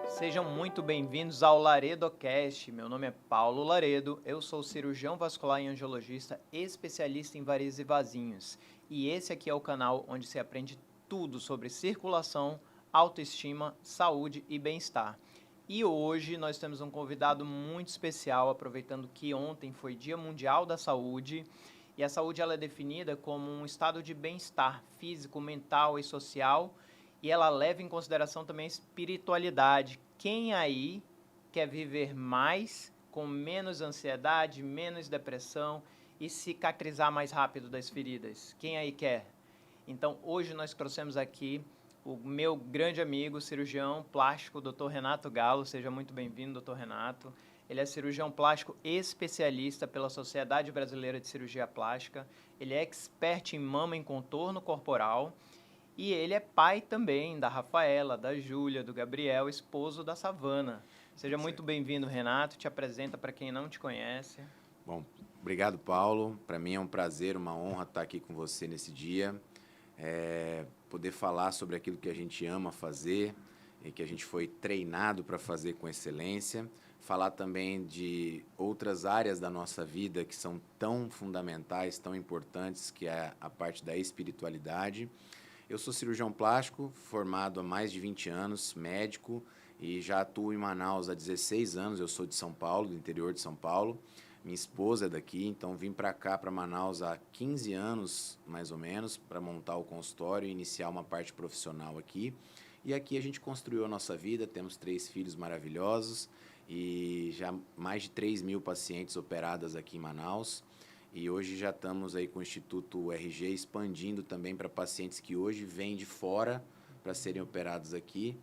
Sejam muito bem-vindos ao LaredoCast. Meu nome é Paulo Laredo, eu sou cirurgião vascular e angiologista, especialista em varizes e vasinhos. E esse aqui é o canal onde se aprende tudo sobre circulação, autoestima, saúde e bem-estar. E hoje nós temos um convidado muito especial, aproveitando que ontem foi Dia Mundial da Saúde. E a saúde ela é definida como um estado de bem-estar físico, mental e social, e ela leva em consideração também a espiritualidade. Quem aí quer viver mais, com menos ansiedade, menos depressão e cicatrizar mais rápido das feridas? Quem aí quer? Então, hoje nós trouxemos aqui o meu grande amigo, cirurgião plástico, Dr. Renato Galo. Seja muito bem-vindo, Dr. Renato. Ele é cirurgião plástico especialista pela Sociedade Brasileira de Cirurgia Plástica. Ele é expert em mama em contorno corporal. E ele é pai também da Rafaela, da Júlia, do Gabriel, esposo da Savana. Seja muito Certo. bem-vindo, Renato. Te apresenta para quem não te conhece. Bom, obrigado, Paulo. Para mim é um prazer, uma honra estar aqui com você nesse dia. Poder falar sobre aquilo que a gente ama fazer e que a gente foi treinado para fazer com excelência. Falar também de outras áreas da nossa vida que são tão fundamentais, tão importantes, que é a parte da espiritualidade. Eu sou cirurgião plástico, formado há mais de 20 anos, médico, e já atuo em Manaus há 16 anos. Eu sou de São Paulo, do interior de São Paulo. Minha esposa é daqui, então vim para cá, para Manaus, há 15 anos, mais ou menos, para montar o consultório e iniciar uma parte profissional aqui. E aqui a gente construiu a nossa vida, temos 3 filhos maravilhosos e já mais de 3.000 pacientes operadas aqui em Manaus. E hoje já estamos aí com o Instituto RG expandindo também para pacientes que hoje vêm de fora para serem operados aqui.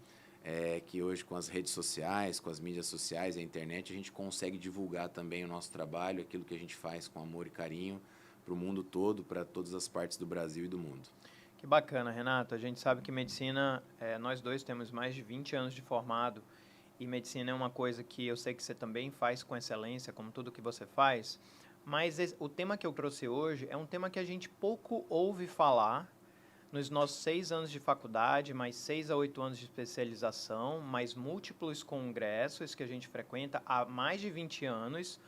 Que hoje com as redes sociais, com as mídias sociais, a internet, a gente consegue divulgar também o nosso trabalho, aquilo que a gente faz com amor e carinho para o mundo todo, para todas as partes do Brasil e do mundo. Que bacana, Renato. A gente sabe que medicina, nós dois temos mais de 20 anos de formado, e medicina é uma coisa que eu sei que você também faz com excelência, como tudo que você faz, mas o tema que eu trouxe hoje é um tema que a gente pouco ouve falar nos nossos 6 anos de faculdade, mais 6 a 8 anos de especialização, mais múltiplos congressos que a gente frequenta há mais de 20 anos.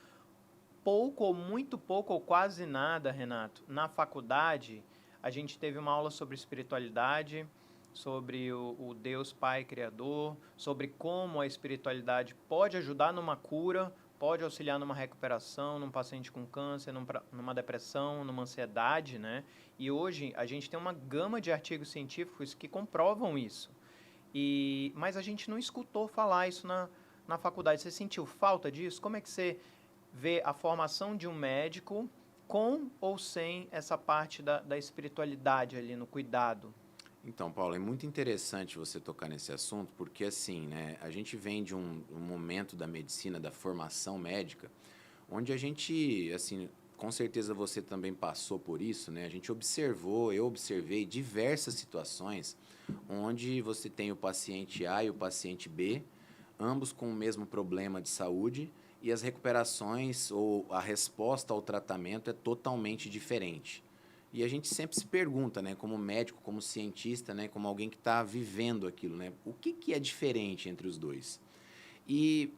Pouco ou muito pouco ou quase nada, Renato. Na faculdade, a gente teve uma aula sobre espiritualidade, sobre o Deus Pai Criador, sobre como a espiritualidade pode ajudar numa cura, pode auxiliar numa recuperação, num paciente com câncer, numa depressão, numa ansiedade, né? E hoje a gente tem uma gama de artigos científicos que comprovam isso. Mas a gente não escutou falar isso na faculdade. Você sentiu falta disso? Como é que você vê a formação de um médico com ou sem essa parte da espiritualidade ali no cuidado? Então, Paulo, é muito interessante você tocar nesse assunto, porque assim, né, a gente vem de um momento da medicina, da formação médica, onde a gente, assim, com certeza você também passou por isso, né? A gente observou, eu observei diversas situações onde você tem o paciente A e o paciente B, ambos com o mesmo problema de saúde, e as recuperações ou a resposta ao tratamento é totalmente diferente. E a gente sempre se pergunta, né, como médico, como cientista, né, como alguém que está vivendo aquilo, né, o que é diferente entre os dois? E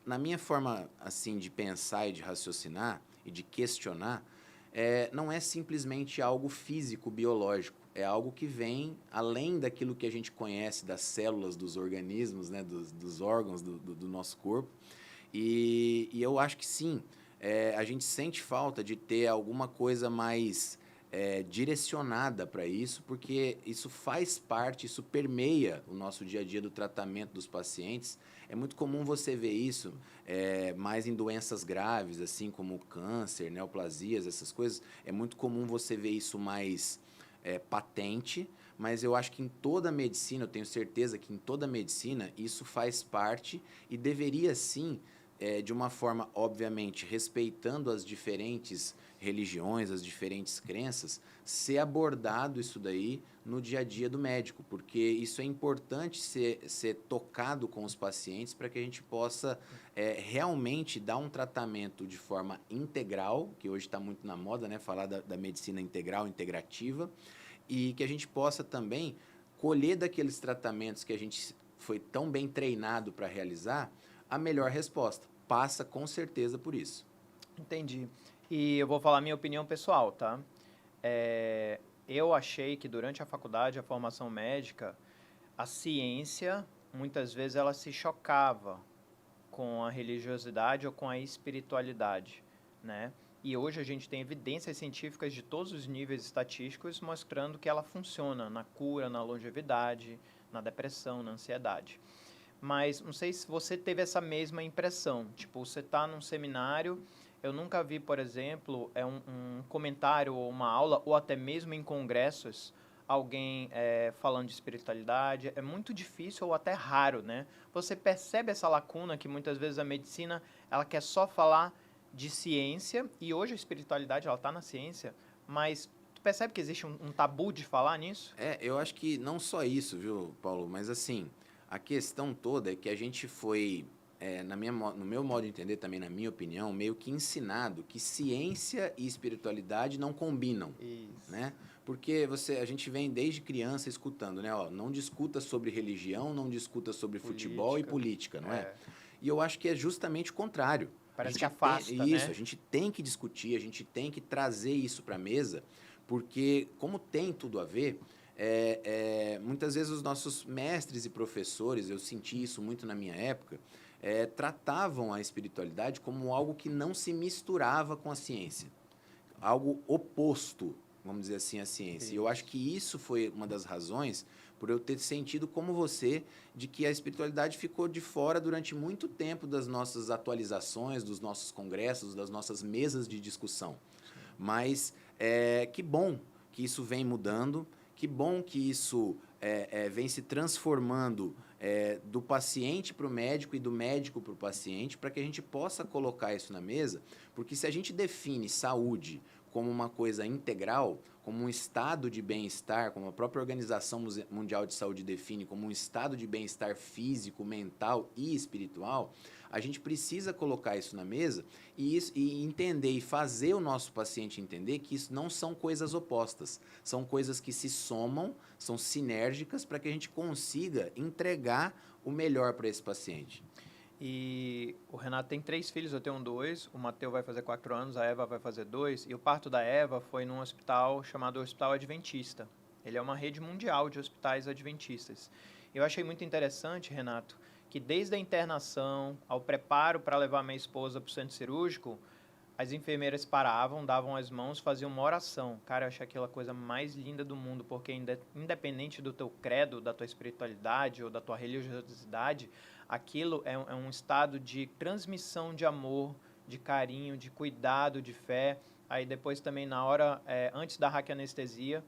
na minha forma assim de pensar e de raciocinar e de questionar, não é simplesmente algo físico, biológico. É algo que vem além daquilo que a gente conhece das células, dos organismos, né, dos órgãos do nosso corpo. E eu acho que sim, a gente sente falta de ter alguma coisa mais direcionada para isso, porque isso faz parte, isso permeia o nosso dia a dia do tratamento dos pacientes. É muito comum você ver isso mais em doenças graves, assim como câncer, neoplasias, essas coisas. É muito comum você ver isso mais patente, mas eu acho que em toda a medicina, eu tenho certeza que em toda a medicina isso faz parte e deveria sim, de uma forma, obviamente, respeitando as diferentes religiões, as diferentes crenças, ser abordado isso daí no dia a dia do médico, porque isso é importante ser tocado com os pacientes para que a gente possa realmente dar um tratamento de forma integral, que hoje está muito na moda, né, falar da medicina integral, integrativa, e que a gente possa também colher daqueles tratamentos que a gente foi tão bem treinado para realizar, a melhor resposta. Passa com certeza por isso. Entendi. E eu vou falar minha opinião pessoal, tá? Eu achei que durante a faculdade, a formação médica, a ciência, muitas vezes, ela se chocava com a religiosidade ou com a espiritualidade, né? E hoje a gente tem evidências científicas de todos os níveis estatísticos mostrando que ela funciona na cura, na longevidade, na depressão, na ansiedade. Mas não sei se você teve essa mesma impressão. Tipo, você está num seminário, eu nunca vi, por exemplo, um comentário ou uma aula, ou até mesmo em congressos, alguém falando de espiritualidade. É muito difícil ou até raro, né? Você percebe essa lacuna que muitas vezes a medicina ela quer só falar de ciência, e hoje a espiritualidade ela está na ciência, mas tu percebe que existe um tabu de falar nisso? Eu acho que não só isso, viu, Paulo, mas assim, a questão toda é que a gente foi, no meu modo de entender, também na minha opinião, meio que ensinado que ciência e espiritualidade não combinam, Isso. né? Porque a gente vem desde criança escutando, né? Ó, não discuta sobre religião, não discuta sobre futebol e política, não é? E eu acho que é justamente o contrário. Parece que afasta, né? A gente tem que discutir, a gente tem que trazer isso para a mesa, porque como tem tudo a ver, muitas vezes os nossos mestres e professores, eu senti isso muito na minha época, tratavam a espiritualidade como algo que não se misturava com a ciência, algo oposto, vamos dizer assim, à ciência. E eu acho que isso foi uma das razões por eu ter sentido, como você, de que a espiritualidade ficou de fora durante muito tempo das nossas atualizações, dos nossos congressos, das nossas mesas de discussão. Mas que bom que isso vem mudando, que bom que isso vem se transformando do paciente para o médico e do médico para o paciente, para que a gente possa colocar isso na mesa, porque se a gente define saúde como uma coisa integral, como um estado de bem-estar, como a própria Organização Mundial de Saúde define, como um estado de bem-estar físico, mental e espiritual, a gente precisa colocar isso na mesa e entender e fazer o nosso paciente entender que isso não são coisas opostas, são coisas que se somam, são sinérgicas para que a gente consiga entregar o melhor para esse paciente. E o Renato tem 3 filhos, eu tenho 2. O Mateus vai fazer 4 anos, a Eva vai fazer 2. E o parto da Eva foi num hospital chamado Hospital Adventista. Ele é uma rede mundial de hospitais adventistas. Eu achei muito interessante, Renato, que desde a internação, ao preparo para levar minha esposa para o centro cirúrgico, as enfermeiras paravam, davam as mãos, faziam uma oração. Cara, eu achei aquela coisa mais linda do mundo, porque independente do teu credo, da tua espiritualidade ou da tua religiosidade, aquilo é um estado de transmissão de amor, de carinho, de cuidado, de fé. Aí depois também na hora, antes da raquianestesia,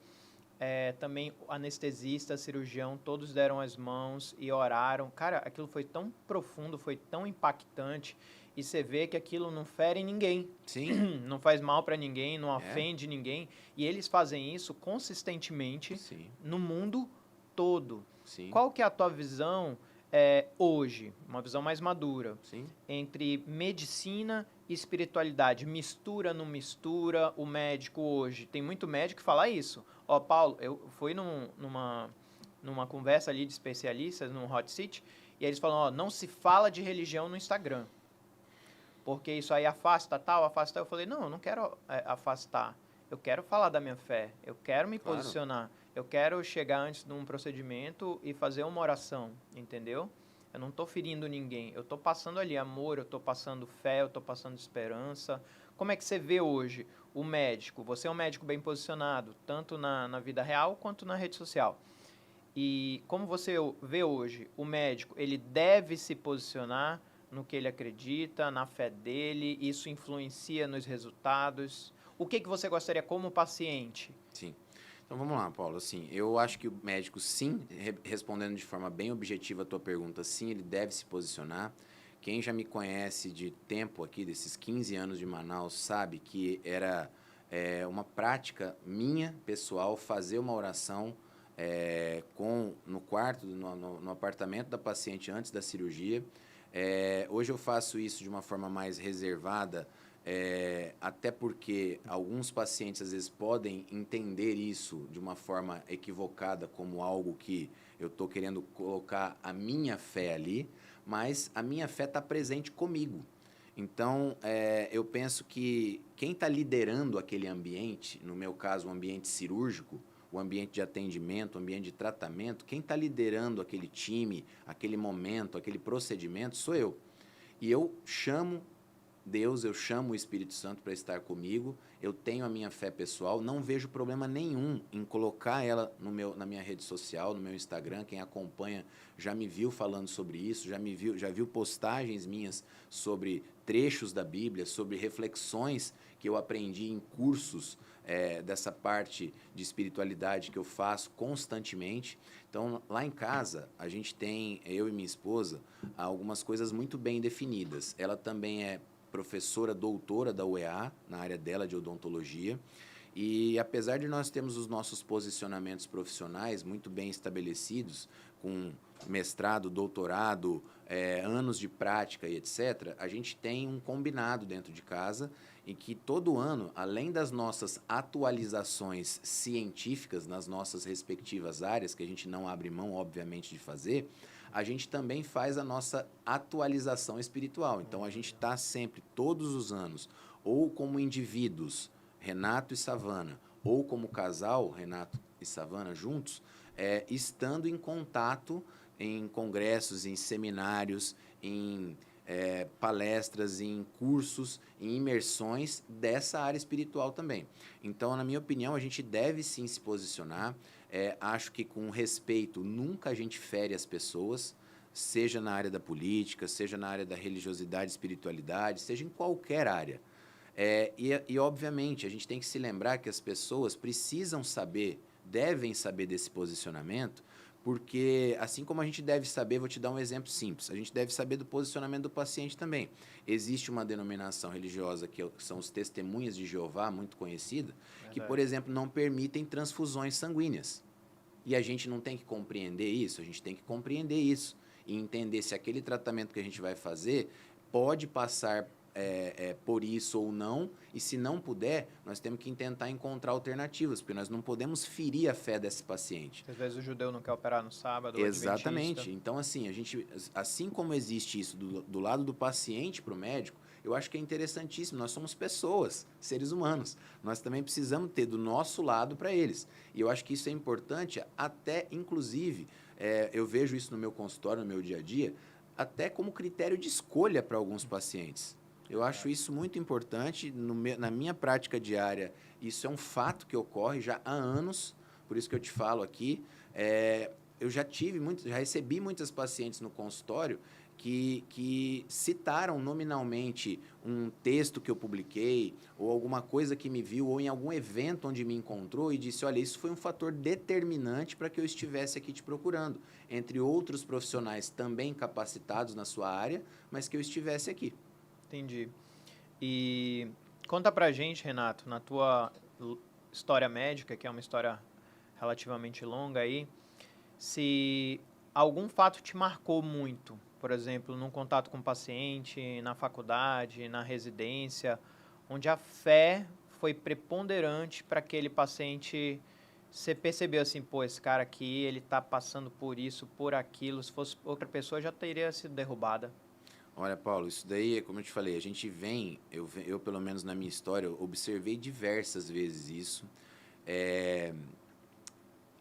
também o anestesista, cirurgião, todos deram as mãos e oraram. Cara, aquilo foi tão profundo, foi tão impactante. E você vê que aquilo não fere ninguém. Sim. Não faz mal para ninguém, não ofende ninguém. E eles fazem isso consistentemente no mundo todo. Sim. Qual que é a tua visão hoje, uma visão mais madura, entre medicina e espiritualidade? Mistura, não mistura? O médico hoje, tem muito médico que fala isso. Ó, Paulo, eu fui numa conversa ali de especialistas, num hot seat, e eles falam, ó, não se fala de religião no Instagram, porque isso aí afasta tal, afasta tal. Eu falei, não, eu não quero afastar, eu quero falar da minha fé, eu quero me posicionar, eu quero chegar antes de um procedimento e fazer uma oração, entendeu? Eu não estou ferindo ninguém, eu estou passando ali amor, eu estou passando fé, eu estou passando esperança. Como é que você vê hoje o médico? Você é um médico bem posicionado, tanto na vida real quanto na rede social. E como você vê hoje, o médico, ele deve se posicionar no que ele acredita, na fé dele, isso influencia nos resultados. O que você gostaria como paciente? Sim. Então vamos lá, Paulo. Assim, eu acho que o médico, sim, respondendo de forma bem objetiva a tua pergunta, sim, ele deve se posicionar. Quem já me conhece de tempo aqui, desses 15 anos de Manaus, sabe que era uma prática minha, pessoal, fazer uma oração no quarto, no apartamento da paciente antes da cirurgia. Hoje eu faço isso de uma forma mais reservada, até porque alguns pacientes às vezes podem entender isso de uma forma equivocada como algo que eu estou querendo colocar a minha fé ali, mas a minha fé está presente comigo. Então, eu penso que quem está liderando aquele ambiente, no meu caso, o ambiente cirúrgico, o ambiente de atendimento, o ambiente de tratamento, quem está liderando aquele time, aquele momento, aquele procedimento, sou eu. E eu chamo Deus, eu chamo o Espírito Santo para estar comigo, eu tenho a minha fé pessoal, não vejo problema nenhum em colocar ela na minha rede social, no meu Instagram. Quem acompanha já me viu falando sobre isso, já viu postagens minhas sobre trechos da Bíblia, sobre reflexões que eu aprendi em cursos dessa parte de espiritualidade que eu faço constantemente. Então, lá em casa, a gente tem, eu e minha esposa, algumas coisas muito bem definidas. Ela também é professora doutora da UEA, na área dela de odontologia, e apesar de nós termos os nossos posicionamentos profissionais muito bem estabelecidos, com mestrado, doutorado, anos de prática e etc., a gente tem um combinado dentro de casa em que todo ano, além das nossas atualizações científicas nas nossas respectivas áreas, que a gente não abre mão, obviamente, de fazer, a gente também faz a nossa atualização espiritual. Então, a gente está sempre, todos os anos, ou como indivíduos, Renato e Savana, ou como casal, Renato e Savana, juntos, estando em contato em congressos, em seminários, em palestras, em cursos, em imersões dessa área espiritual também. Então, na minha opinião, a gente deve sim se posicionar. Acho que com respeito, nunca a gente fere as pessoas, seja na área da política, seja na área da religiosidade, espiritualidade, seja em qualquer área. Obviamente, a gente tem que se lembrar que as pessoas precisam saber, devem saber desse posicionamento, porque assim como a gente deve saber, vou te dar um exemplo simples, a gente deve saber do posicionamento do paciente também. Existe uma denominação religiosa que são os Testemunhas de Jeová, muito conhecida, que, por exemplo, não permitem transfusões sanguíneas. E a gente não tem que compreender isso, a gente tem que compreender isso e entender se aquele tratamento que a gente vai fazer pode passar por isso ou não, e se não puder, nós temos que tentar encontrar alternativas, porque nós não podemos ferir a fé desse paciente. Às vezes o judeu não quer operar no sábado, Exatamente. Então, assim, assim como existe isso do lado do paciente para o médico, eu acho que é interessantíssimo. Nós somos pessoas, seres humanos. Nós também precisamos ter do nosso lado para eles. E eu acho que isso é importante, até, inclusive, eu vejo isso no meu consultório, no meu dia a dia, até como critério de escolha para alguns pacientes. Eu acho isso muito importante. Na minha prática diária, isso é um fato que ocorre já há anos, por isso que eu te falo aqui. Eu já recebi muitas pacientes no consultório que citaram nominalmente um texto que eu publiquei, ou alguma coisa que me viu, ou em algum evento onde me encontrou e disse, olha, isso foi um fator determinante para que eu estivesse aqui te procurando, entre outros profissionais também capacitados na sua área, mas que eu estivesse aqui. Entendi. E conta pra gente, Renato, na tua história médica, que é uma história relativamente longa aí, se algum fato te marcou muito, por exemplo, num contato com o paciente, na faculdade, na residência, onde a fé foi preponderante para aquele paciente, você percebeu assim, pô, esse cara aqui, ele tá passando por isso, por aquilo, se fosse outra pessoa já teria sido derrubada. Olha, Paulo, isso daí, como eu te falei, a gente eu pelo menos na minha história, observei diversas vezes isso.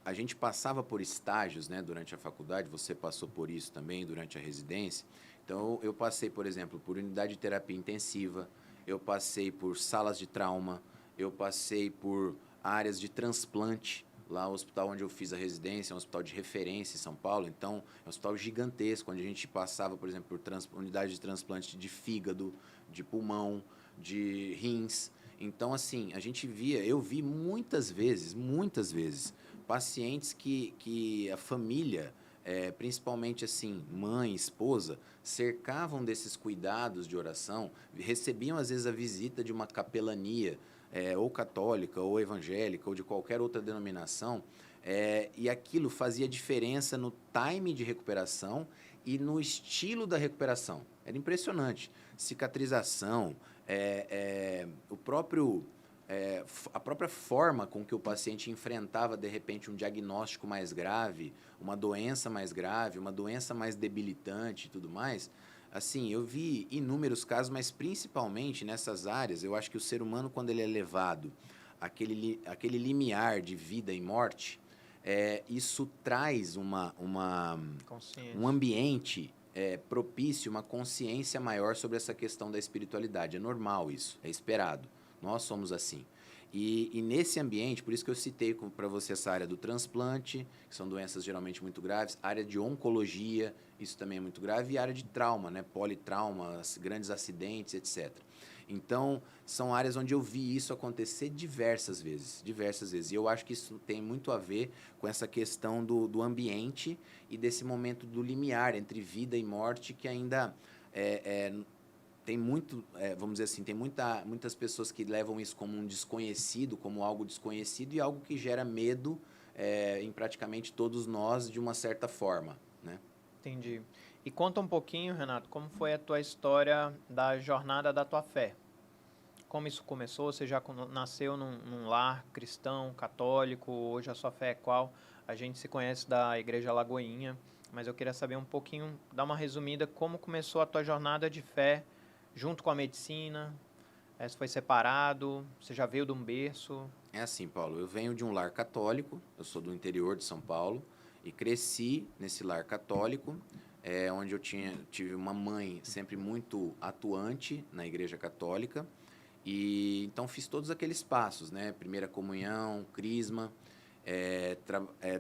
A gente passava por estágios, né, durante a faculdade, você passou por isso também durante a residência. Então, eu passei, por exemplo, por unidade de terapia intensiva, eu passei por salas de trauma, eu passei por áreas de transplante. Lá, o hospital onde eu fiz a residência é um hospital de referência em São Paulo, então é um hospital gigantesco, onde a gente passava, por exemplo, por unidade de transplante de fígado, de pulmão, de rins. Então, assim, eu vi muitas vezes, pacientes que a família, principalmente assim, mãe, esposa, cercavam desses cuidados de oração, recebiam às vezes a visita de uma capelania, ou católica, ou evangélica, ou de qualquer outra denominação, e aquilo fazia diferença no time de recuperação e no estilo da recuperação. Era impressionante. Cicatrização, o próprio a própria forma com que o paciente enfrentava, de repente, um diagnóstico mais grave, uma doença mais grave, uma doença mais debilitante e tudo mais, assim, eu vi inúmeros casos, mas principalmente nessas áreas, eu acho que o ser humano, quando ele é levado àquele limiar de vida e morte, isso traz um Consciência. ambiente propício, uma consciência maior sobre essa questão da espiritualidade. É normal isso, é esperado. Nós somos assim. E nesse ambiente, por isso que eu citei para você essa área do transplante, que são doenças geralmente muito graves, área de oncologia, isso também é muito grave, e área de trauma, né? Politrauma, grandes acidentes, etc. Então, são áreas onde eu vi isso acontecer diversas vezes, diversas vezes. E eu acho que isso tem muito a ver com essa questão do ambiente e desse momento do limiar entre vida e morte, que ainda tem muito, vamos dizer assim, tem muitas pessoas que levam isso como um desconhecido, como algo desconhecido e algo que gera medo em praticamente todos nós de uma certa forma, né? Entendi. E conta um pouquinho, Renato, como foi a tua história da jornada da tua fé? Como isso começou? Você já nasceu num lar cristão, católico? Hoje a sua fé é qual? A gente se conhece da Igreja Lagoinha, mas eu queria saber um pouquinho, dar uma resumida, como começou a tua jornada de fé junto com a medicina? Se foi separado? Você já veio de um berço? É assim, Paulo, eu venho de um lar católico, eu sou do interior de São Paulo e cresci nesse lar católico, onde eu tive uma mãe sempre muito atuante na Igreja Católica e então fiz todos aqueles passos, né? Primeira comunhão, crisma,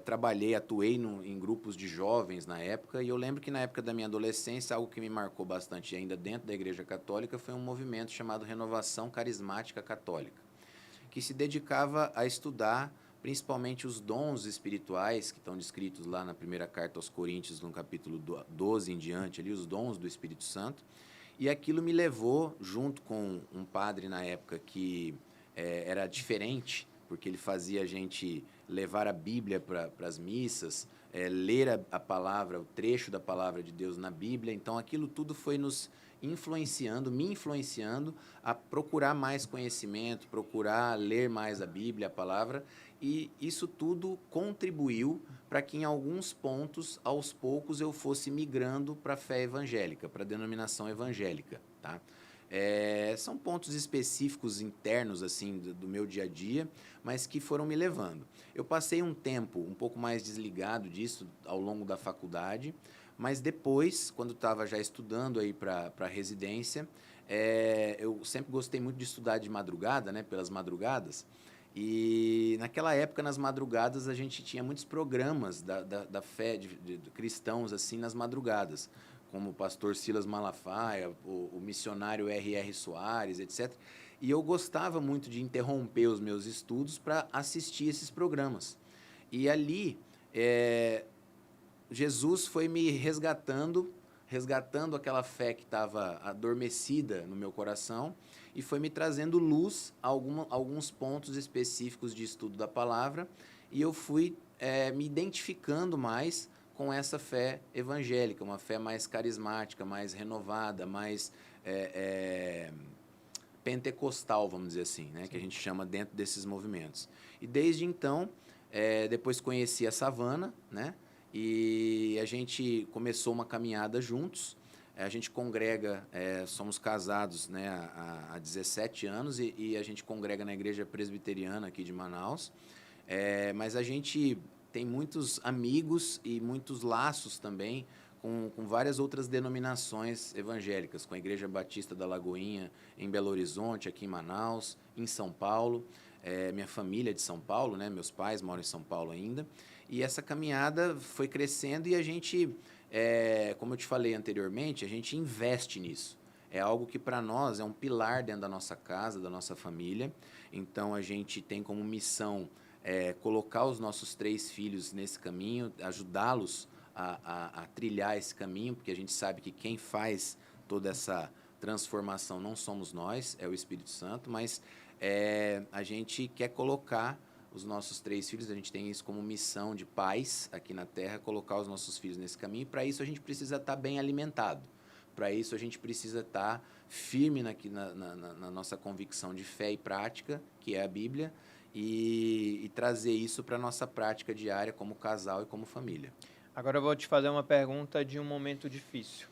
trabalhei, atuei em grupos de jovens na época e eu lembro que na época da minha adolescência algo que me marcou bastante ainda dentro da Igreja Católica foi um movimento chamado Renovação Carismática Católica, que se dedicava a estudar principalmente os dons espirituais que estão descritos lá na primeira carta aos Coríntios, no capítulo 12 em diante, ali, os dons do Espírito Santo. E aquilo me levou, junto com um padre na época que era diferente, porque ele fazia a gente levar a Bíblia para as missas, ler a palavra, o trecho da palavra de Deus na Bíblia. Então, aquilo tudo foi nos influenciando, me influenciando a procurar mais conhecimento, procurar ler mais a Bíblia, a palavra, e isso tudo contribuiu para que em alguns pontos, aos poucos, eu fosse migrando para a fé evangélica, para a denominação evangélica, tá? São pontos específicos internos assim do meu dia a dia, mas que foram me levando. Eu passei um tempo um pouco mais desligado disso ao longo da faculdade, mas depois, quando estava já estudando aí para a residência, eu sempre gostei muito de estudar de madrugada, né, pelas madrugadas. E naquela época, nas madrugadas, a gente tinha muitos programas da fé de cristãos assim nas madrugadas, como o pastor Silas Malafaia, o missionário R.R. Soares, etc. E eu gostava muito de interromper os meus estudos para assistir esses programas. E ali, Jesus foi me resgatando aquela fé que estava adormecida no meu coração e foi me trazendo luz a alguns pontos específicos de estudo da palavra e eu fui me identificando mais com essa fé evangélica, uma fé mais carismática, mais renovada, mais pentecostal, vamos dizer assim, né? Que a gente chama dentro desses movimentos. E desde então, depois conheci a Savana, né? E a gente começou uma caminhada juntos. A gente congrega, somos casados, né, há 17 anos e a gente congrega na Igreja Presbiteriana aqui de Manaus. Mas a gente tem muitos amigos e muitos laços também com várias outras denominações evangélicas, com a Igreja Batista da Lagoinha em Belo Horizonte, aqui em Manaus, em São Paulo. Minha família é de São Paulo, né? Meus pais moram em São Paulo ainda. E essa caminhada foi crescendo e a gente, como eu te falei anteriormente, a gente investe nisso. É algo que para nós é um pilar dentro da nossa casa, da nossa família. Então a gente tem como missão colocar os nossos 3 filhos nesse caminho, ajudá-los a trilhar esse caminho, porque a gente sabe que quem faz toda essa transformação não somos nós, é o Espírito Santo, mas a gente quer colocar os nossos 3 filhos, a gente tem isso como missão de pais aqui na Terra, colocar os nossos filhos nesse caminho, e para isso a gente precisa estar bem alimentado, para isso a gente precisa estar firme na nossa convicção de fé e prática, que é a Bíblia, e trazer isso para a nossa prática diária como casal e como família. Agora eu vou te fazer uma pergunta de um momento difícil.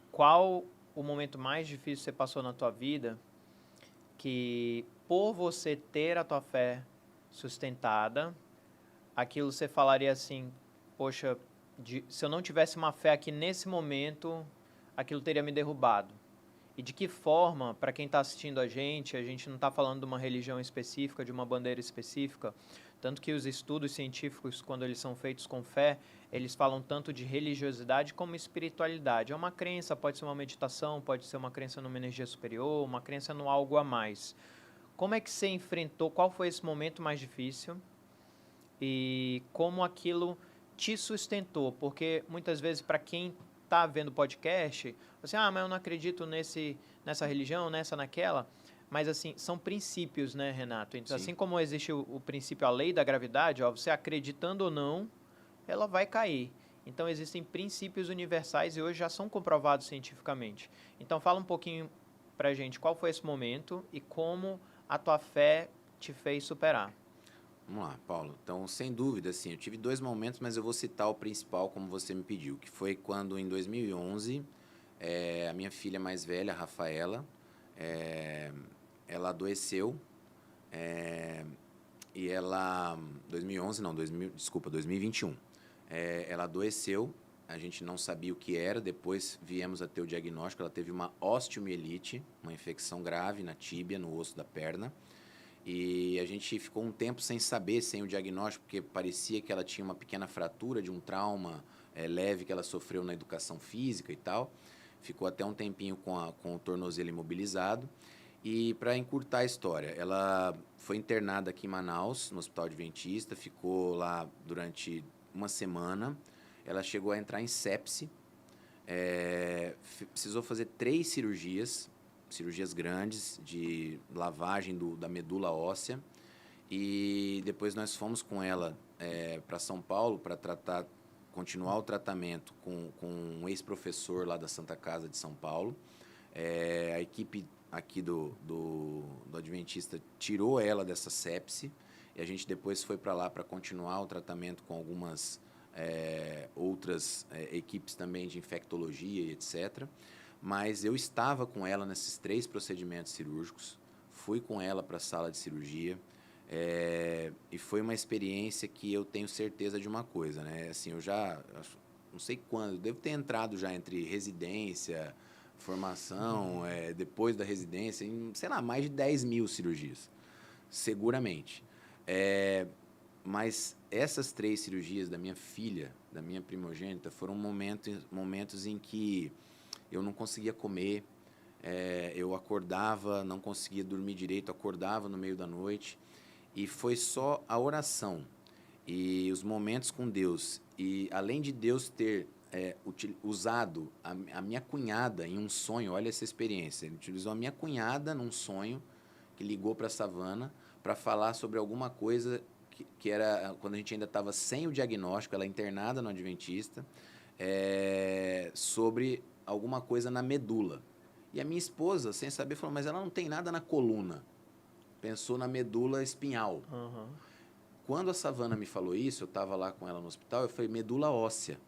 Qual o momento mais difícil que você passou na tua vida que, por você ter a tua fé sustentada, aquilo você falaria assim, poxa, se eu não tivesse uma fé aqui nesse momento, aquilo teria me derrubado? E de que forma, para quem está assistindo a gente não está falando de uma religião específica, de uma bandeira específica, tanto que os estudos científicos, quando eles são feitos com fé, eles falam tanto de religiosidade como espiritualidade. É uma crença, pode ser uma meditação, pode ser uma crença numa energia superior, uma crença no algo a mais. Como é que você enfrentou, qual foi esse momento mais difícil e como aquilo te sustentou? Porque muitas vezes, para quem está vendo podcast, você, mas eu não acredito nessa religião, nessa, naquela. Mas, assim, são princípios, né, Renato? Então, Sim. assim como existe o princípio, a lei da gravidade, ó, você acreditando ou não, ela vai cair. Então, existem princípios universais e hoje já são comprovados cientificamente. Então, fala um pouquinho pra gente qual foi esse momento e como a tua fé te fez superar. Vamos lá, Paulo. Então, sem dúvida, assim, eu tive 2 momentos, mas eu vou citar o principal, como você me pediu, que foi quando, em 2011, a minha filha mais velha, a Rafaela, ela adoeceu, e ela... 2011, não, 2021. Ela adoeceu, a gente não sabia o que era, depois viemos a ter o diagnóstico, ela teve uma osteomielite, uma infecção grave na tíbia, no osso da perna, e a gente ficou um tempo sem saber, sem o diagnóstico, porque parecia que ela tinha uma pequena fratura de um trauma leve que ela sofreu na educação física e tal. Ficou até um tempinho com o tornozelo imobilizado. E para encurtar a história, ela foi internada aqui em Manaus, no Hospital Adventista, ficou lá durante uma semana. Ela chegou a entrar em sepse, precisou fazer 3 cirurgias grandes de lavagem da medula óssea, e depois nós fomos com ela para São Paulo para continuar o tratamento com um ex-professor lá da Santa Casa de São Paulo. A equipe aqui do Adventista tirou ela dessa sepse, e a gente depois foi para lá para continuar o tratamento com algumas outras equipes também de infectologia e etc. Mas eu estava com ela nesses 3 procedimentos cirúrgicos, fui com ela para a sala de cirurgia, e foi uma experiência que eu tenho certeza de uma coisa, né? Assim, eu já, não sei quando, devo ter entrado já entre residência, formação, depois da residência, em, sei lá, mais de 10 mil cirurgias, seguramente. Mas essas 3 cirurgias da minha filha, da minha primogênita, foram momentos em que eu não conseguia comer, eu acordava, não conseguia dormir direito, acordava no meio da noite, e foi só a oração e os momentos com Deus, e além de Deus ter usado a minha cunhada em um sonho, olha essa experiência, ele utilizou a minha cunhada num sonho, que ligou para a Savana, para falar sobre alguma coisa que era quando a gente ainda estava sem o diagnóstico, ela internada no Adventista, sobre alguma coisa na medula. E a minha esposa, sem saber, falou, mas ela não tem nada na coluna. Pensou na medula espinhal. Uhum. Quando a Savana me falou isso, eu estava lá com ela no hospital, eu falei, medula óssea.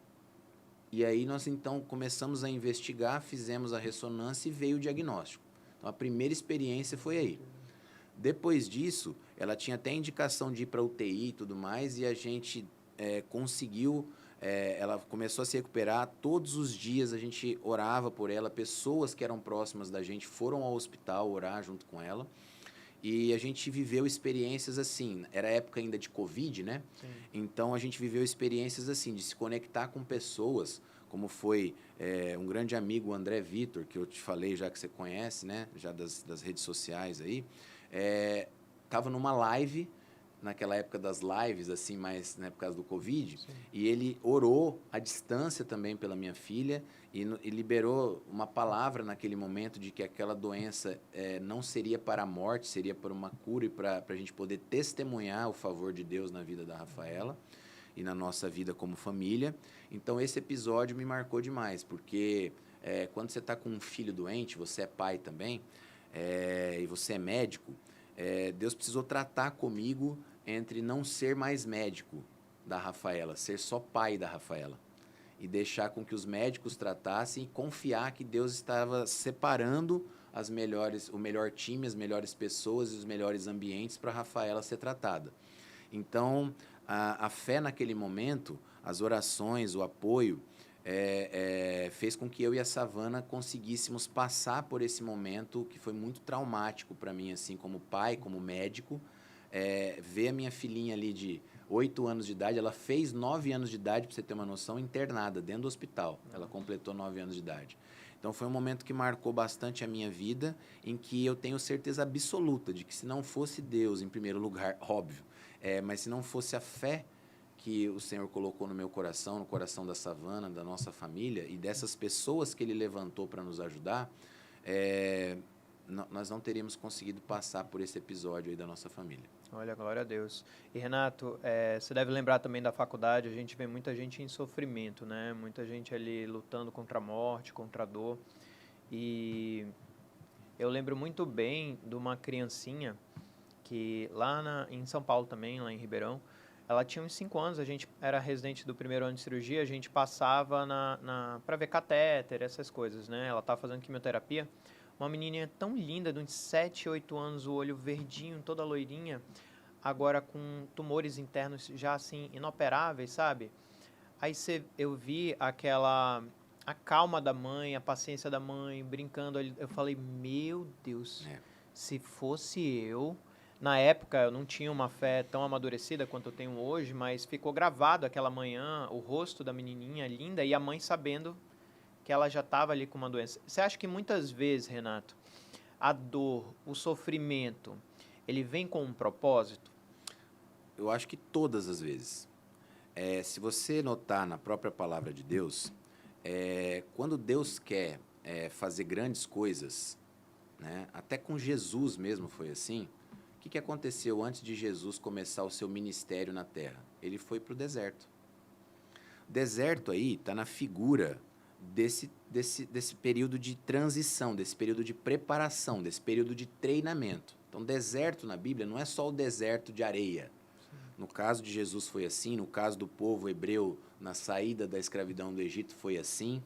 E aí nós, então, começamos a investigar, fizemos a ressonância e veio o diagnóstico. Então, a primeira experiência foi aí. Depois disso, ela tinha até indicação de ir para UTI e tudo mais, e a gente conseguiu... ela começou a se recuperar, todos os dias a gente orava por ela, pessoas que eram próximas da gente foram ao hospital orar junto com ela, e a gente viveu experiências assim, era época ainda de Covid, né? Sim. Então a gente viveu experiências assim, de se conectar com pessoas, como foi um grande amigo, o André Vitor, que eu te falei já que você conhece, né? Já das redes sociais aí, estava numa live, naquela época das lives, assim, mais por causa do Covid, Sim. e ele orou à distância também pela minha filha e liberou uma palavra naquele momento de que aquela doença não seria para a morte, seria para uma cura e para a gente poder testemunhar o favor de Deus na vida da Rafaela. e na nossa vida como família. Então, esse episódio me marcou demais, porque quando você está com um filho doente, você é pai também, e você é médico, Deus precisou tratar comigo entre não ser mais médico da Rafaela, ser só pai da Rafaela. E deixar com que os médicos tratassem e confiar que Deus estava separando o melhor time, as melhores pessoas e os melhores ambientes para a Rafaela ser tratada. Então, a fé naquele momento, as orações, o apoio, fez com que eu e a Savana conseguíssemos passar por esse momento que foi muito traumático para mim, assim, como pai, como médico. Ver a minha filhinha ali de 8 anos de idade, ela fez 9 anos de idade, para você ter uma noção, internada dentro do hospital. Ela completou 9 anos de idade. Então, foi um momento que marcou bastante a minha vida, em que eu tenho certeza absoluta de que se não fosse Deus, em primeiro lugar, óbvio, mas se não fosse a fé que o Senhor colocou no meu coração, no coração da Savana, da nossa família, e dessas pessoas que Ele levantou para nos ajudar, nós não teríamos conseguido passar por esse episódio aí da nossa família. Olha, glória a Deus. E, Renato, você deve lembrar também da faculdade, a gente vê muita gente em sofrimento, né? Muita gente ali lutando contra a morte, contra a dor. E eu lembro muito bem de uma criancinha que lá em São Paulo também, lá em Ribeirão, ela tinha uns 5 anos, a gente era residente do primeiro ano de cirurgia, a gente passava para ver catéter, essas coisas, né? Ela estava fazendo quimioterapia. Uma menininha tão linda, de uns 7, 8 anos, o olho verdinho, toda loirinha, agora com tumores internos já assim, inoperáveis, sabe? Aí eu vi a calma da mãe, a paciência da mãe, brincando ali. Eu falei, meu Deus, se fosse eu... Na época, eu não tinha uma fé tão amadurecida quanto eu tenho hoje, mas ficou gravado aquela manhã, o rosto da menininha linda e a mãe sabendo que ela já estava ali com uma doença. Você acha que muitas vezes, Renato, a dor, o sofrimento, ele vem com um propósito? Eu acho que todas as vezes. Se você notar na própria palavra de Deus, quando Deus quer fazer grandes coisas, né, até com Jesus mesmo foi assim. O que aconteceu antes de Jesus começar o seu ministério na Terra? Ele foi para o deserto. O deserto aí está na figura desse período de transição, desse período de preparação, desse período de treinamento. Então, deserto na Bíblia não é só o deserto de areia. No caso de Jesus foi assim, no caso do povo hebreu na saída da escravidão do Egito foi assim.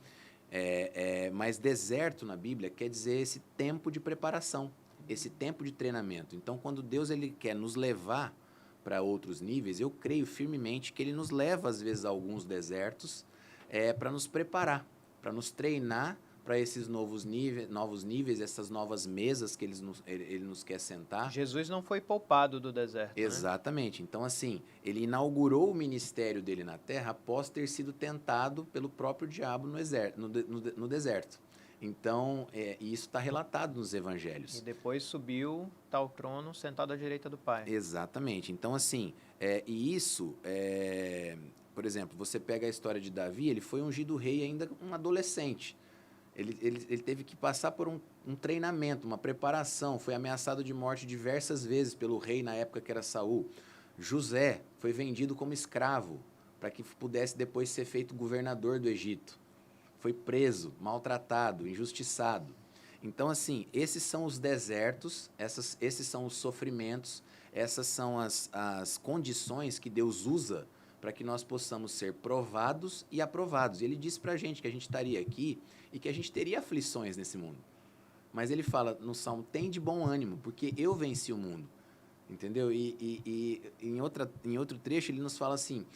Mas deserto na Bíblia quer dizer esse tempo de preparação, esse tempo de treinamento. Então, quando Deus ele quer nos levar para outros níveis, eu creio firmemente que Ele nos leva, às vezes, a alguns desertos para nos preparar, para nos treinar para esses novos níveis, essas novas mesas que ele nos quer sentar. Jesus não foi poupado do deserto, Exatamente. Né? Então, assim, Ele inaugurou o ministério dele na Terra após ter sido tentado pelo próprio diabo no deserto. Então, isso está relatado nos evangelhos. E depois subiu, está ao trono, sentado à direita do Pai. Exatamente. Então, assim, por exemplo, você pega a história de Davi, ele foi ungido rei ainda um adolescente. Ele teve que passar por um treinamento, uma preparação, foi ameaçado de morte diversas vezes pelo rei na época que era Saul. José foi vendido como escravo para que pudesse depois ser feito governador do Egito. Foi preso, maltratado, injustiçado. Então, assim, esses são os desertos, esses são os sofrimentos, essas são as condições que Deus usa para que nós possamos ser provados e aprovados. E Ele disse para a gente que a gente estaria aqui e que a gente teria aflições nesse mundo. Mas Ele fala no Salmo, tem de bom ânimo, porque eu venci o mundo. Entendeu? E em outro trecho Ele nos fala assim,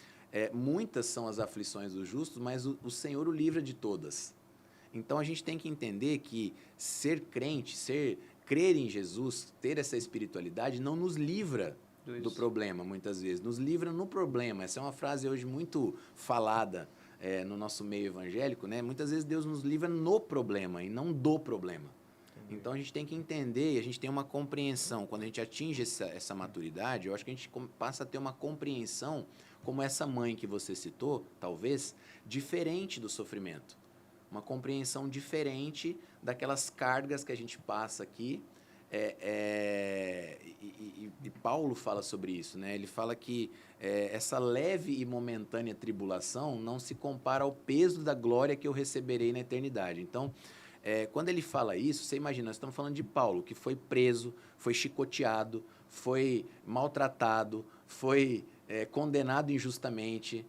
muitas são as aflições dos justos, mas o Senhor o livra de todas. Então, a gente tem que entender que ser crente, crer em Jesus, ter essa espiritualidade, não nos livra do problema, muitas vezes. Nos livra no problema. Essa é uma frase hoje muito falada no nosso meio evangélico, né? Muitas vezes Deus nos livra no problema e não do problema. Entendi. Então, a gente tem que entender, a gente tem uma compreensão. Quando a gente atinge essa maturidade, eu acho que a gente passa a ter uma compreensão, como essa mãe que você citou, talvez, diferente do sofrimento. Uma compreensão diferente daquelas cargas que a gente passa aqui, E Paulo fala sobre isso, né? Ele fala que essa leve e momentânea tribulação não se compara ao peso da glória que eu receberei na eternidade. Então, quando ele fala isso, você imagina, nós estamos falando de Paulo, que foi preso, foi chicoteado, foi maltratado, foi condenado injustamente.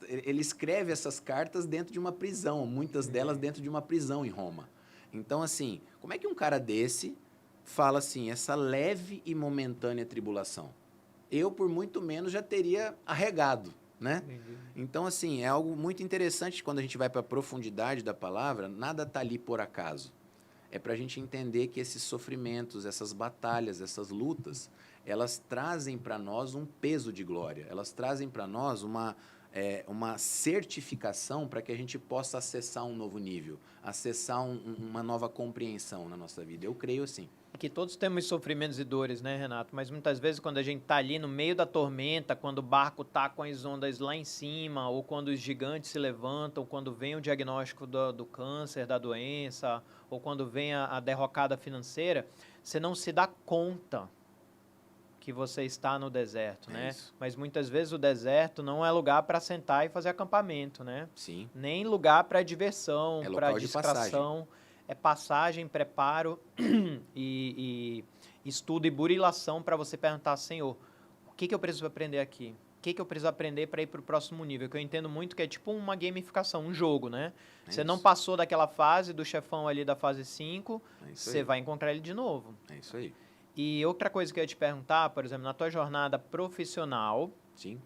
Ele escreve essas cartas dentro de uma prisão, muitas delas dentro de uma prisão em Roma. Então, assim, como é que um cara desse fala assim, essa leve e momentânea tribulação? Eu, por muito menos, já teria arregado, né? Então, assim, é algo muito interessante quando a gente vai para a profundidade da palavra, nada está ali por acaso. É para a gente entender que esses sofrimentos, essas batalhas, essas lutas, elas trazem para nós um peso de glória, elas trazem para nós uma certificação para que a gente possa acessar um novo nível, acessar uma nova compreensão na nossa vida. Eu creio assim. Que todos temos sofrimentos e dores, né, Renato? Mas muitas vezes quando a gente está ali no meio da tormenta, quando o barco está com as ondas lá em cima, ou quando os gigantes se levantam, quando vem o diagnóstico do câncer, da doença, ou quando vem a derrocada financeira, você não se dá conta que você está no deserto, né? Isso. Mas muitas vezes o deserto não é lugar para sentar e fazer acampamento, né? Sim. Nem lugar para diversão, para distração. É passagem, preparo e estudo e burilação para você perguntar, Senhor, o que eu preciso aprender aqui? O que eu preciso aprender para ir para o próximo nível? Que eu entendo muito que é tipo uma gamificação, um jogo, né? Você não passou daquela fase, do chefão ali da fase 5, você vai encontrar ele de novo. É isso aí. E outra coisa que eu ia te perguntar, por exemplo, na tua jornada profissional, sim,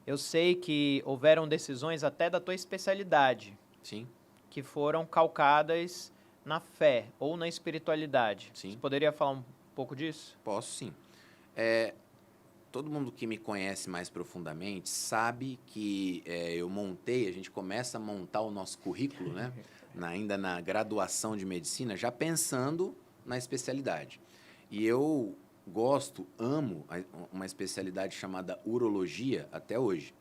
eu sei que houveram decisões até da tua especialidade, sim, que foram calcadas na fé ou na espiritualidade. Sim. Você poderia falar um pouco disso? Posso, sim. Todo mundo que me conhece mais profundamente sabe que a gente começa a montar o nosso currículo, né? Ainda na graduação de medicina, já pensando na especialidade. E eu amo uma especialidade chamada urologia até hoje.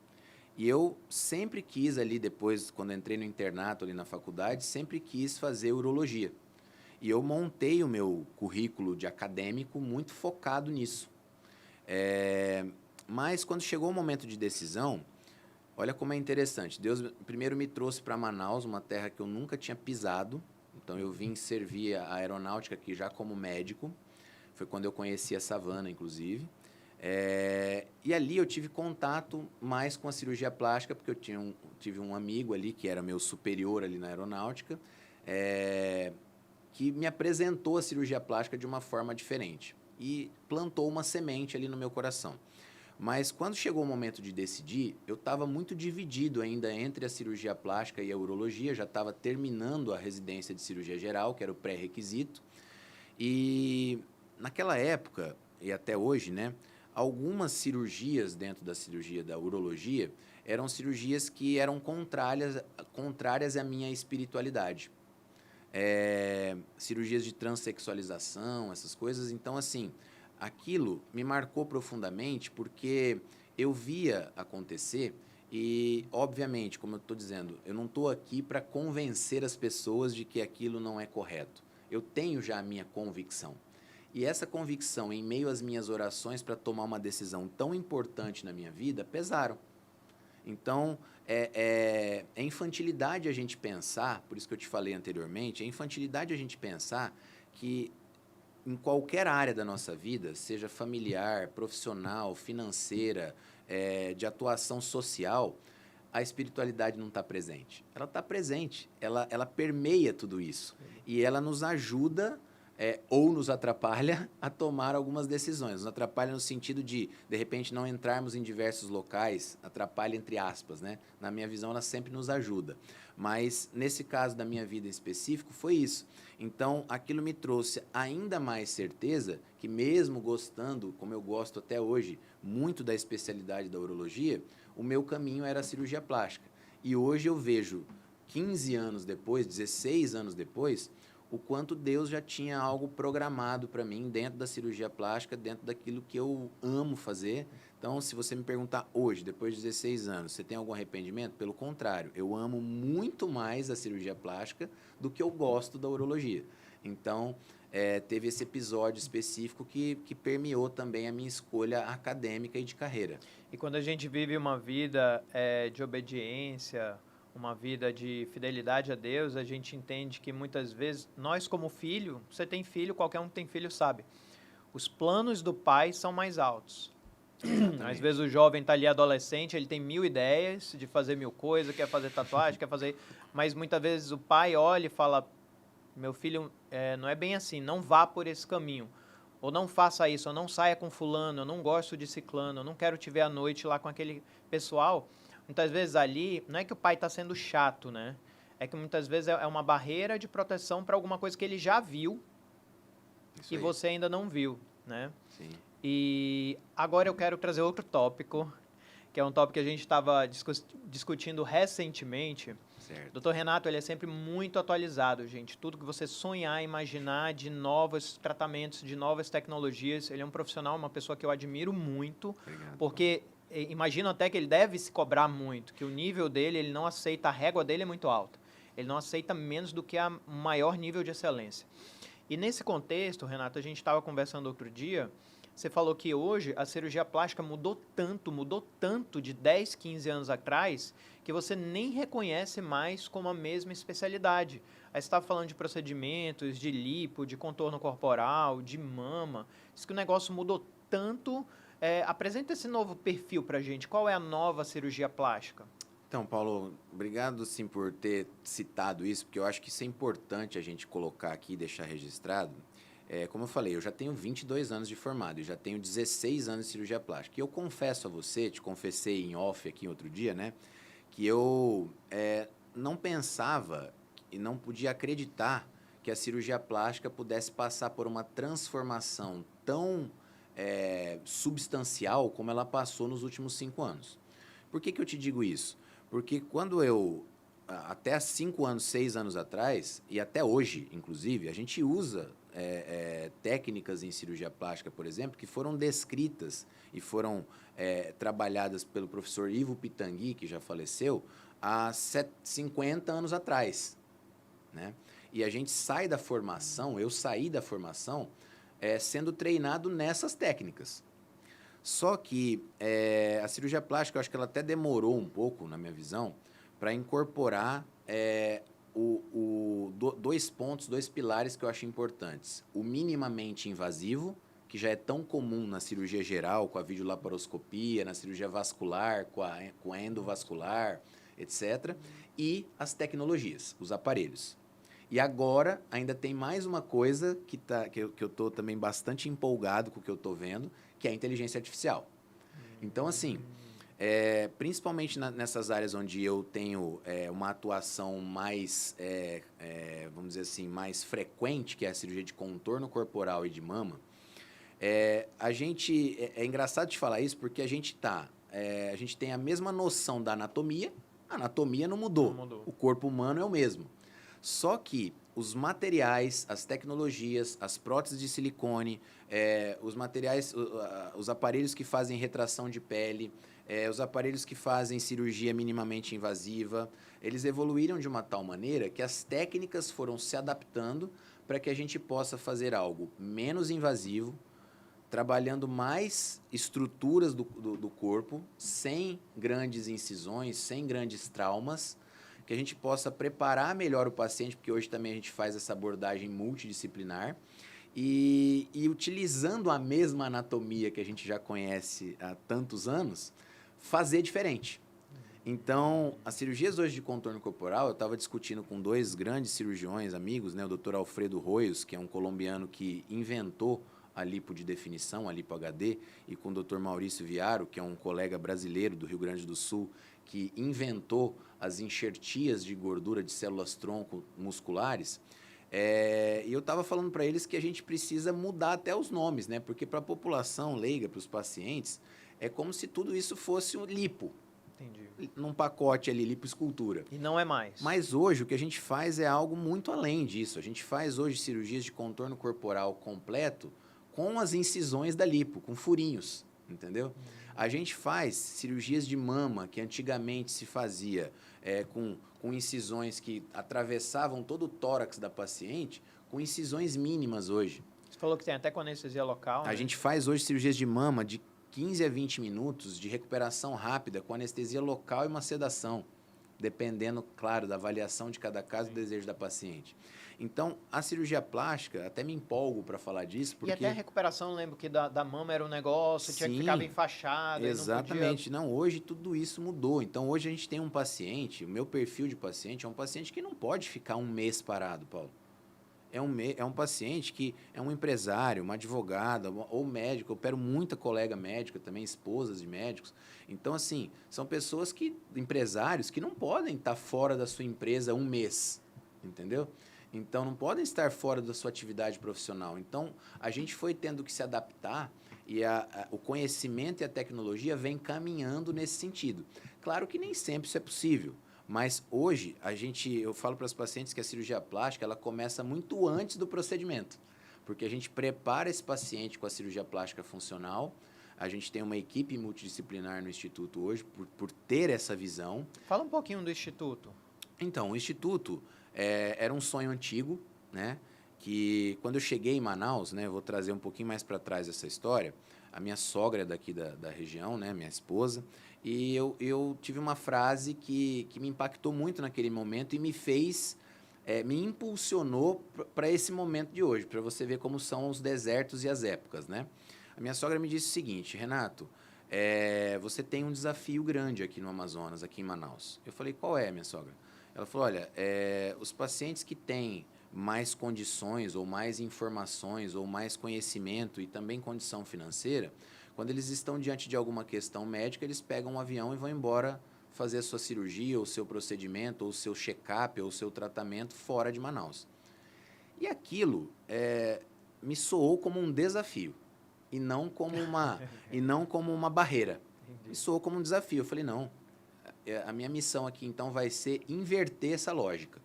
E eu sempre quis ali, depois, quando entrei no internato ali na faculdade, sempre quis fazer urologia. E eu montei o meu currículo de acadêmico muito focado nisso. Mas quando chegou o momento de decisão, olha como é interessante. Deus primeiro me trouxe para Manaus, uma terra que eu nunca tinha pisado. Então eu vim servir a aeronáutica aqui já como médico. Foi quando eu conheci a Savana, inclusive. E ali eu tive contato mais com a cirurgia plástica, porque eu tive um amigo ali, que era meu superior ali na aeronáutica, que me apresentou a cirurgia plástica de uma forma diferente e plantou uma semente ali no meu coração. Mas quando chegou o momento de decidir, eu estava muito dividido ainda entre a cirurgia plástica e a urologia, já estava terminando a residência de cirurgia geral, que era o pré-requisito, e naquela época, e até hoje, né, algumas cirurgias dentro da cirurgia da urologia eram cirurgias que eram contrárias à minha espiritualidade. Cirurgias de transexualização, essas coisas. Então, assim, aquilo me marcou profundamente porque eu via acontecer e, obviamente, como eu estou dizendo, eu não estou aqui para convencer as pessoas de que aquilo não é correto. Eu tenho já a minha convicção. E essa convicção, em meio às minhas orações para tomar uma decisão tão importante na minha vida, pesaram. Então, é infantilidade a gente pensar, por isso que eu te falei anteriormente, é infantilidade a gente pensar que em qualquer área da nossa vida, seja familiar, profissional, financeira, de atuação social, a espiritualidade não está presente. Ela está presente, ela permeia tudo isso. E ela nos ajuda ou nos atrapalha a tomar algumas decisões. Nos atrapalha no sentido de repente, não entrarmos em diversos locais, atrapalha entre aspas, né? Na minha visão, ela sempre nos ajuda. Mas, nesse caso da minha vida em específico, foi isso. Então, aquilo me trouxe ainda mais certeza que mesmo gostando, como eu gosto até hoje, muito da especialidade da urologia, o meu caminho era a cirurgia plástica. E hoje eu vejo, 15 anos depois, 16 anos depois, o quanto Deus já tinha algo programado para mim dentro da cirurgia plástica, dentro daquilo que eu amo fazer. Então, se você me perguntar hoje, depois de 16 anos, você tem algum arrependimento? Pelo contrário, eu amo muito mais a cirurgia plástica do que eu gosto da urologia. Então, teve esse episódio específico que permeou também a minha escolha acadêmica e de carreira. E quando a gente vive uma vida de obediência, uma vida de fidelidade a Deus, a gente entende que muitas vezes, nós como filho, você tem filho, qualquer um que tem filho sabe, os planos do pai são mais altos. Às vezes o jovem está ali adolescente, ele tem 1000 ideias de fazer 1000 coisas, quer fazer tatuagem, quer fazer... Mas muitas vezes o pai olha e fala, meu filho, não é bem assim, não vá por esse caminho. Ou não faça isso, ou não saia com fulano, eu não gosto de ciclano, eu não quero te ver à noite lá com aquele pessoal. Muitas vezes ali, não é que o pai está sendo chato, né? É que muitas vezes é uma barreira de proteção para alguma coisa que ele já viu e você ainda não viu, né? Sim. E agora eu quero trazer outro tópico, que é um tópico que a gente estava discutindo recentemente. Certo. Dr. Renato, ele é sempre muito atualizado, gente. Tudo que você sonhar, imaginar de novos tratamentos, de novas tecnologias. Ele é um profissional, uma pessoa que eu admiro muito. Obrigado. Porque imagino até que ele deve se cobrar muito, que o nível dele, ele não aceita, a régua dele é muito alta. Ele não aceita menos do que o maior nível de excelência. E nesse contexto, Renato, a gente estava conversando outro dia, você falou que hoje a cirurgia plástica mudou tanto de 10, 15 anos atrás, que você nem reconhece mais como a mesma especialidade. Aí você estava falando de procedimentos, de lipo, de contorno corporal, de mama. Diz que o negócio mudou tanto. Apresenta esse novo perfil para a gente. Qual é a nova cirurgia plástica? Então, Paulo, obrigado sim por ter citado isso, porque eu acho que isso é importante a gente colocar aqui e deixar registrado. Como eu falei, eu já tenho 22 anos de formado e já tenho 16 anos de cirurgia plástica. E eu confesso a você, te confessei em off aqui outro dia, né, que eu não pensava e não podia acreditar que a cirurgia plástica pudesse passar por uma transformação tão substancial como ela passou nos últimos 5 anos. Por que eu te digo isso? Porque quando até 5 anos, 6 anos atrás, e até hoje, inclusive, a gente usa técnicas em cirurgia plástica, por exemplo, que foram descritas e foram trabalhadas pelo professor Ivo Pitangui, que já faleceu, há 50 anos atrás, né? E a gente sai da formação, eu saí da formação, sendo treinado nessas técnicas. Só que a cirurgia plástica, eu acho que ela até demorou um pouco, na minha visão, para incorporar dois pilares que eu acho importantes. O minimamente invasivo, que já é tão comum na cirurgia geral, com a videolaparoscopia, na cirurgia vascular, com a endovascular, etc. E as tecnologias, os aparelhos. E agora ainda tem mais uma coisa que eu estou também bastante empolgado com o que eu estou vendo, que é a inteligência artificial. Então, assim, principalmente nessas áreas onde eu tenho uma atuação mais, vamos dizer assim, mais frequente, que é a cirurgia de contorno corporal e de mama, é engraçado de falar isso porque a gente tem a mesma noção da anatomia, a anatomia não mudou. O corpo humano é o mesmo. Só que os materiais, as tecnologias, as próteses de silicone, os aparelhos que fazem retração de pele, os aparelhos que fazem cirurgia minimamente invasiva, eles evoluíram de uma tal maneira que as técnicas foram se adaptando para que a gente possa fazer algo menos invasivo, trabalhando mais estruturas do corpo, sem grandes incisões, sem grandes traumas, que a gente possa preparar melhor o paciente, porque hoje também a gente faz essa abordagem multidisciplinar, e utilizando a mesma anatomia que a gente já conhece há tantos anos, fazer diferente. Então, as cirurgias hoje de contorno corporal, eu estava discutindo com 2 grandes cirurgiões, amigos, né, o Dr. Alfredo Royos, que é um colombiano que inventou a lipo de definição, a lipo HD, e com o Dr. Maurício Viaro, que é um colega brasileiro do Rio Grande do Sul, que inventou as enxertias de gordura de células-tronco musculares. E eu estava falando para eles que a gente precisa mudar até os nomes, né? Porque para a população leiga, para os pacientes, é como se tudo isso fosse um lipo. Entendi. Num pacote ali, lipoescultura. E não é mais. Mas hoje o que a gente faz é algo muito além disso. A gente faz hoje cirurgias de contorno corporal completo com as incisões da lipo, com furinhos, entendeu? A gente faz cirurgias de mama, que antigamente se fazia com incisões que atravessavam todo o tórax da paciente, com incisões mínimas hoje. Você falou que tem até com anestesia local, A né? gente faz hoje cirurgias de mama de 15 a 20 minutos de recuperação rápida com anestesia local e uma sedação, dependendo, claro, da avaliação de cada caso e do desejo da paciente. Então, a cirurgia plástica, até me empolgo para falar disso, porque... E até a recuperação, eu lembro que da mama era um negócio, tinha que ficar enfaixado. Exatamente. Não, hoje tudo isso mudou. Então, hoje a gente tem um paciente, o meu perfil de paciente é um paciente que não pode ficar um mês parado, Paulo. É um paciente que é um empresário, uma advogada ou médico. Eu opero muita colega médica também, esposas de médicos. Então, assim, são pessoas empresários que não podem estar fora da sua empresa um mês, entendeu? Então, não podem estar fora da sua atividade profissional. Então, a gente foi tendo que se adaptar e o conhecimento e a tecnologia vem caminhando nesse sentido. Claro que nem sempre isso é possível. Mas hoje, eu falo para as pacientes que a cirurgia plástica ela começa muito antes do procedimento, porque a gente prepara esse paciente com a cirurgia plástica funcional, a gente tem uma equipe multidisciplinar no Instituto hoje por ter essa visão. Fala um pouquinho do Instituto. Então, o Instituto era um sonho antigo, né? Que quando eu cheguei em Manaus, né, vou trazer um pouquinho mais para trás essa história, a minha sogra é daqui da região, né, minha esposa, e eu tive uma frase que me impactou muito naquele momento e me impulsionou para esse momento de hoje, para você ver como são os desertos e as épocas, né? A minha sogra me disse o seguinte: Renato, você tem um desafio grande aqui no Amazonas, aqui em Manaus. Eu falei: qual é, minha sogra? Ela falou: olha, os pacientes que têm mais condições ou mais informações ou mais conhecimento e também condição financeira, quando eles estão diante de alguma questão médica, eles pegam um avião e vão embora fazer a sua cirurgia, ou o seu procedimento, ou o seu check-up, ou o seu tratamento fora de Manaus. E aquilo me soou como um desafio e não como uma barreira. Entendi. Me soou como um desafio. Eu falei: não, a minha missão aqui então vai ser inverter essa lógica.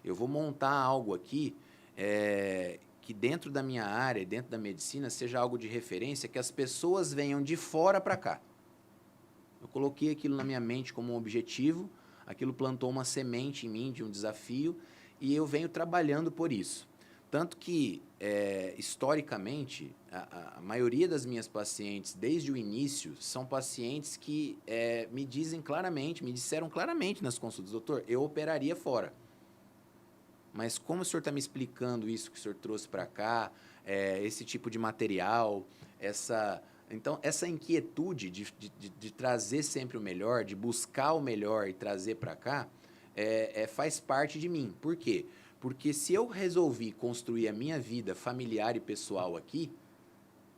Eu vou montar algo aqui que dentro da minha área, dentro da medicina, seja algo de referência, que as pessoas venham de fora para cá. Eu coloquei aquilo na minha mente como um objetivo, aquilo plantou uma semente em mim de um desafio e eu venho trabalhando por isso. Tanto que, historicamente, a maioria das minhas pacientes, desde o início, são pacientes que me disseram claramente nas consultas: doutor, eu operaria fora. Mas como o senhor está me explicando isso que o senhor trouxe para cá, esse tipo de material, então, essa inquietude de trazer sempre o melhor, de buscar o melhor e trazer para cá, faz parte de mim. Por quê? Porque se eu resolvi construir a minha vida familiar e pessoal aqui,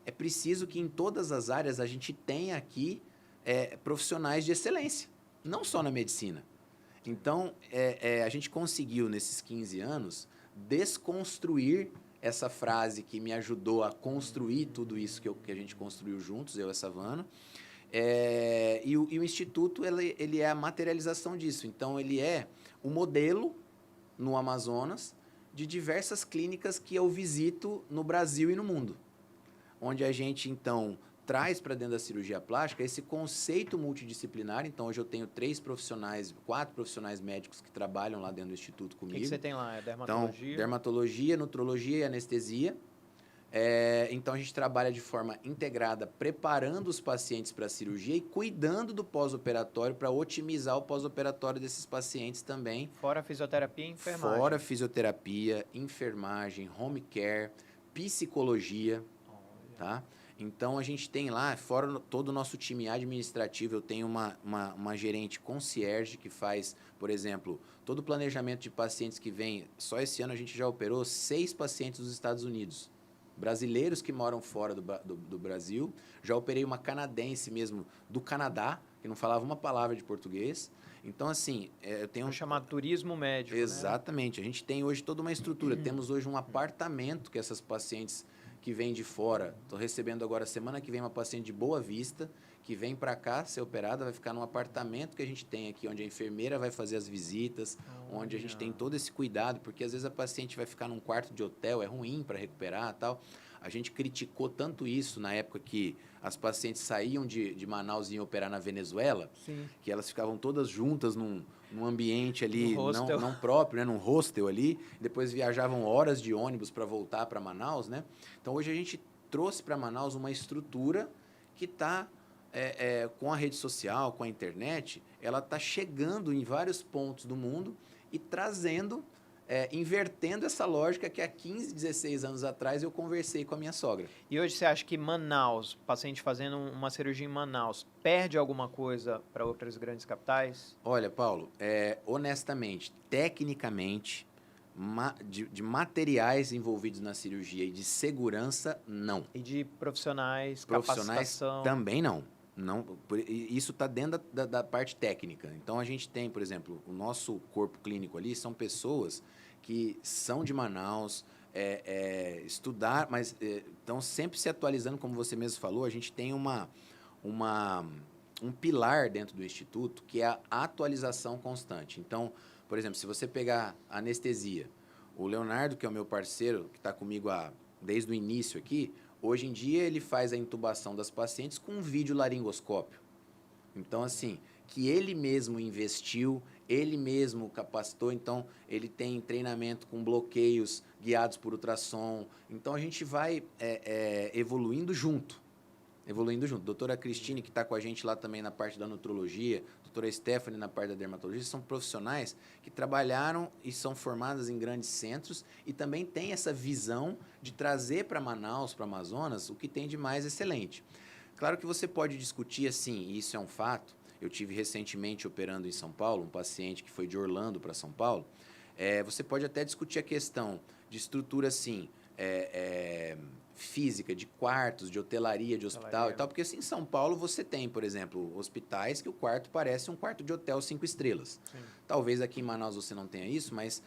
é preciso que em todas as áreas a gente tenha aqui profissionais de excelência, não só na medicina. Então, a gente conseguiu, nesses 15 anos, desconstruir essa frase que me ajudou a construir tudo isso que a gente construiu juntos, eu e a Savana. E o Instituto ele é a materialização disso. Então, ele é o modelo no Amazonas de diversas clínicas que eu visito no Brasil e no mundo, onde a gente, então, traz para dentro da cirurgia plástica esse conceito multidisciplinar. Então, hoje eu tenho 4 profissionais médicos que trabalham lá dentro do Instituto comigo. O que você tem lá? É dermatologia? Então, dermatologia, nutrologia e anestesia. Então, a gente trabalha de forma integrada, preparando os pacientes para a cirurgia e cuidando do pós-operatório para otimizar o pós-operatório desses pacientes também. Fora fisioterapia e enfermagem. Fora fisioterapia, enfermagem, home care, psicologia, tá? Então, a gente tem lá, fora todo o nosso time administrativo, eu tenho uma gerente concierge que faz, por exemplo, todo o planejamento de pacientes que vêm. Só esse ano a gente já operou 6 pacientes dos Estados Unidos. Brasileiros que moram fora do Brasil. Já operei uma canadense mesmo do Canadá, que não falava uma palavra de português. Então, assim, eu tenho... É chamado turismo médico, Exatamente. Né? A gente tem hoje toda uma estrutura. Temos hoje um apartamento que essas pacientes que vêm de fora... Estou recebendo agora, semana que vem, uma paciente de Boa Vista, que vem para cá ser operada, vai ficar num apartamento que a gente tem aqui, onde a enfermeira vai fazer as visitas, onde a gente tem todo esse cuidado, porque às vezes a paciente vai ficar num quarto de hotel, é ruim para recuperar e tal. A gente criticou tanto isso na época que as pacientes saíam de Manaus e iam operar na Venezuela, Sim. que elas ficavam todas juntas num num ambiente ali No hostel. não próprio, né? Num hostel ali. Depois viajavam horas de ônibus para voltar para Manaus, né? Então hoje a gente trouxe para Manaus uma estrutura que está com a rede social, com a internet, ela está chegando em vários pontos do mundo e trazendo, invertendo essa lógica que há 15, 16 anos atrás eu conversei com a minha sogra. E hoje você acha que Manaus, paciente fazendo uma cirurgia em Manaus, perde alguma coisa para outras grandes capitais? Olha, Paulo, honestamente, tecnicamente, de materiais envolvidos na cirurgia e de segurança, não. E de profissionais, Profissionais capacitação? também não. Não, isso está dentro da parte técnica. Então, a gente tem, por exemplo, o nosso corpo clínico ali são pessoas que são de Manaus, estudar, mas estão sempre se atualizando, como você mesmo falou. A gente tem um pilar dentro do Instituto que é a atualização constante. Então, por exemplo, se você pegar anestesia, o Leonardo, que é o meu parceiro, que está comigo desde o início aqui, hoje em dia ele faz a intubação das pacientes com um videolaringoscópio. Então, assim, que ele mesmo investiu, ele mesmo capacitou, então ele tem treinamento com bloqueios guiados por ultrassom. Então, a gente vai evoluindo junto. Doutora Cristine, que está com a gente lá também na parte da nutrologia, doutora Stephanie na parte da dermatologia, são profissionais que trabalharam e são formadas em grandes centros e também têm essa visão de trazer para Manaus, para Amazonas, o que tem de mais excelente. Claro que você pode discutir assim, e isso é um fato. Eu tive recentemente operando em São Paulo, um paciente que foi de Orlando para São Paulo. Você pode até discutir a questão de estrutura assim, física, de quartos, de hotelaria, de hospital e tal, porque assim, em São Paulo você tem, por exemplo, hospitais que o quarto parece um quarto de hotel 5 estrelas. Sim. Talvez aqui em Manaus você não tenha isso, mas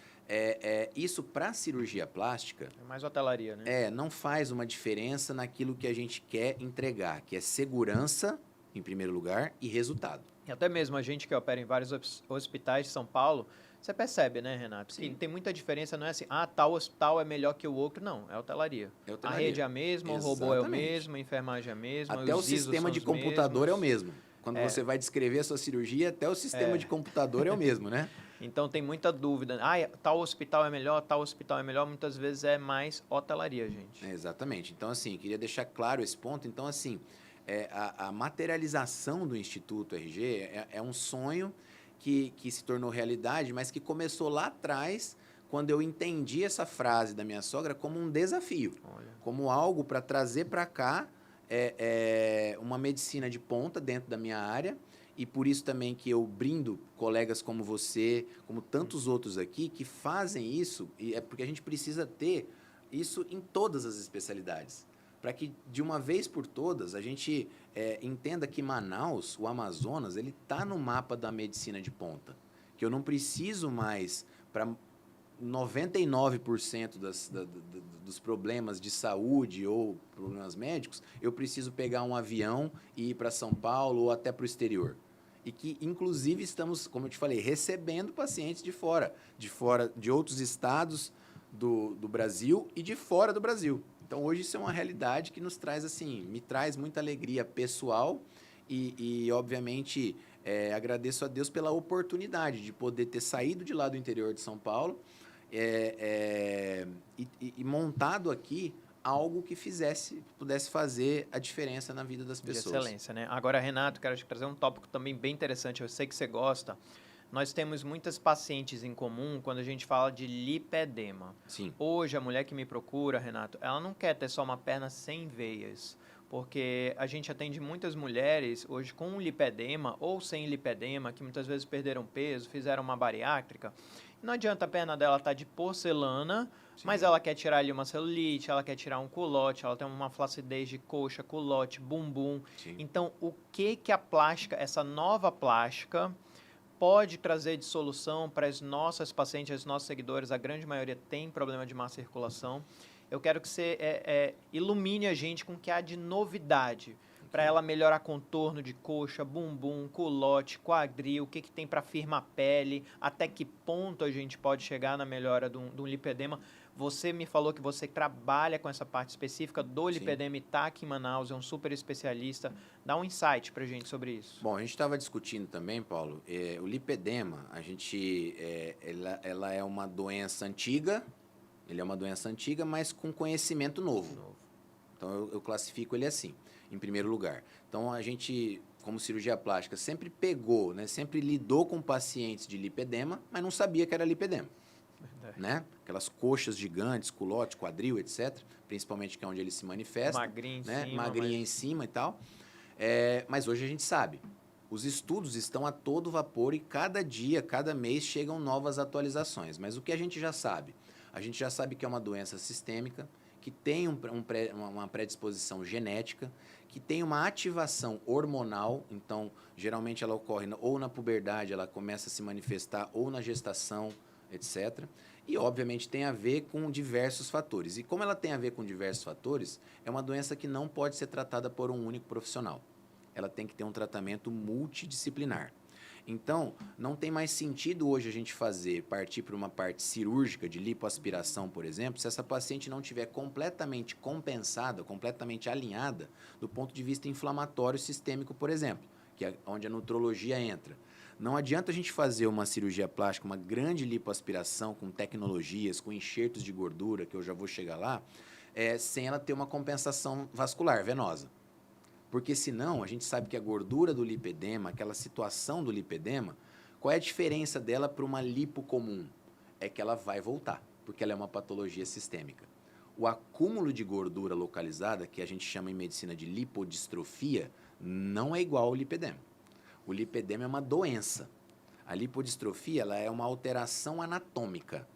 isso para cirurgia plástica... É mais hotelaria, né? Não faz uma diferença naquilo que a gente quer entregar, que é segurança, em primeiro lugar, e resultado. E até mesmo a gente que opera em vários hospitais de São Paulo, você percebe, né, Renato? Sim. Que tem muita diferença, não é assim, tal hospital é melhor que o outro, não, é hotelaria. A rede é a mesma, o robô é o mesmo, a enfermagem é a mesma, até o sistema de computador é o mesmo. Quando você vai descrever a sua cirurgia, até o sistema de computador é o mesmo, né? Então tem muita dúvida. Tal hospital é melhor, tal hospital é melhor, muitas vezes é mais hotelaria, gente. Exatamente. Então, assim, queria deixar claro esse ponto. Então, assim, a materialização do Instituto RG é um sonho que se tornou realidade, mas que começou lá atrás, quando eu entendi essa frase da minha sogra como um desafio. Olha. Como algo para trazer para cá uma medicina de ponta dentro da minha área, e por isso também que eu brindo colegas como você, como tantos outros aqui, que fazem isso, e é porque a gente precisa ter isso em todas as especialidades, para que, de uma vez por todas, a gente entenda que Manaus, o Amazonas, ele está no mapa da medicina de ponta. Que eu não preciso mais, para 99% dos problemas de saúde ou problemas médicos, eu preciso pegar um avião e ir para São Paulo ou até para o exterior. E que, inclusive, estamos, como eu te falei, recebendo pacientes de fora, de outros estados do Brasil e de fora do Brasil. Então, hoje isso é uma realidade que nos traz, assim, me traz muita alegria pessoal e obviamente, agradeço a Deus pela oportunidade de poder ter saído de lá do interior de São Paulo e montado aqui algo que pudesse fazer a diferença na vida das pessoas. De excelência, né? Agora, Renato, quero te trazer um tópico também bem interessante, eu sei que você gosta. Nós temos muitas pacientes em comum quando a gente fala de lipedema. Sim. Hoje, a mulher que me procura, Renato, ela não quer ter só uma perna sem veias, porque a gente atende muitas mulheres hoje com lipedema ou sem lipedema, que muitas vezes perderam peso, fizeram uma bariátrica. Não adianta a perna dela estar de porcelana, sim, mas ela quer tirar ali uma celulite, ela quer tirar um culote, ela tem uma flacidez de coxa, culote, bumbum. Sim. Então, o que a plástica, essa nova plástica, pode trazer de solução para as nossas pacientes, os nossos seguidores? A grande maioria tem problema de má circulação. Eu quero que você ilumine a gente com o que há de novidade. para ela melhorar contorno de coxa, bumbum, culote, quadril, o que tem para firmar a pele, até que ponto a gente pode chegar na melhora de um lipedema. Você me falou que você trabalha com essa parte específica do lipedema e está aqui em Manaus, é um super especialista. Dá um insight para a gente sobre isso. Bom, a gente estava discutindo também, Paulo, o lipedema, ela é uma doença antiga, ele é uma doença antiga, mas com conhecimento novo. Então, eu classifico ele assim, em primeiro lugar. Então, a gente, como cirurgia plástica, sempre pegou, né, sempre lidou com pacientes de lipedema, mas não sabia que era lipedema. Né? Aquelas coxas gigantes, culote, quadril, etc. Principalmente que é onde ele se manifesta. Magrinha em né? cima. Magrinha em cima e tal. Mas hoje a gente sabe. Os estudos estão a todo vapor e cada dia, cada mês chegam novas atualizações. Mas o que a gente já sabe? A gente já sabe que é uma doença sistêmica, que tem uma predisposição genética, que tem uma ativação hormonal. Então, geralmente ela ocorre ou na puberdade, ela começa a se manifestar, ou na gestação, etc. E, obviamente, tem a ver com diversos fatores. E como ela tem a ver com diversos fatores, é uma doença que não pode ser tratada por um único profissional. Ela tem que ter um tratamento multidisciplinar. Então, não tem mais sentido hoje a gente partir para uma parte cirúrgica de lipoaspiração, por exemplo, se essa paciente não estiver completamente compensada, completamente alinhada do ponto de vista inflamatório sistêmico, por exemplo, que é onde a nutrologia entra. Não adianta a gente fazer uma cirurgia plástica, uma grande lipoaspiração com tecnologias, com enxertos de gordura, que eu já vou chegar lá, sem ela ter uma compensação vascular, venosa. Porque senão, a gente sabe que a gordura do lipedema, aquela situação do lipedema, qual é a diferença dela para uma lipo comum? É que ela vai voltar, porque ela é uma patologia sistêmica. O acúmulo de gordura localizada, que a gente chama em medicina de lipodistrofia, não é igual ao lipedema. O lipedema é uma doença. A lipodistrofia ela é uma alteração anatômica.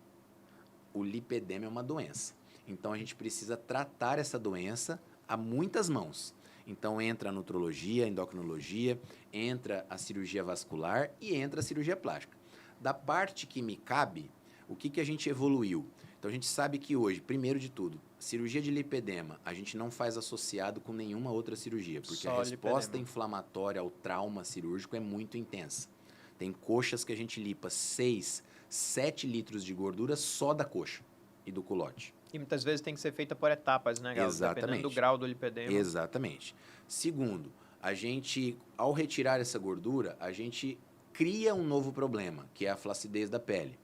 O lipedema é uma doença. Então, a gente precisa tratar essa doença a muitas mãos. Então, entra a nutrologia, a endocrinologia, entra a cirurgia vascular e entra a cirurgia plástica. Da parte que me cabe, o que a gente evoluiu? Então, a gente sabe que hoje, primeiro de tudo, cirurgia de lipedema, a gente não faz associado com nenhuma outra cirurgia, porque a resposta inflamatória ao trauma cirúrgico é muito intensa. Tem coxas que a gente lipa 6, 7 litros de gordura só da coxa e do culote. E muitas vezes tem que ser feita por etapas, né, Galo? Exatamente. Dependendo do grau do lipedema. Exatamente. Segundo, a gente, ao retirar essa gordura, a gente cria um novo problema, que é a flacidez da pele.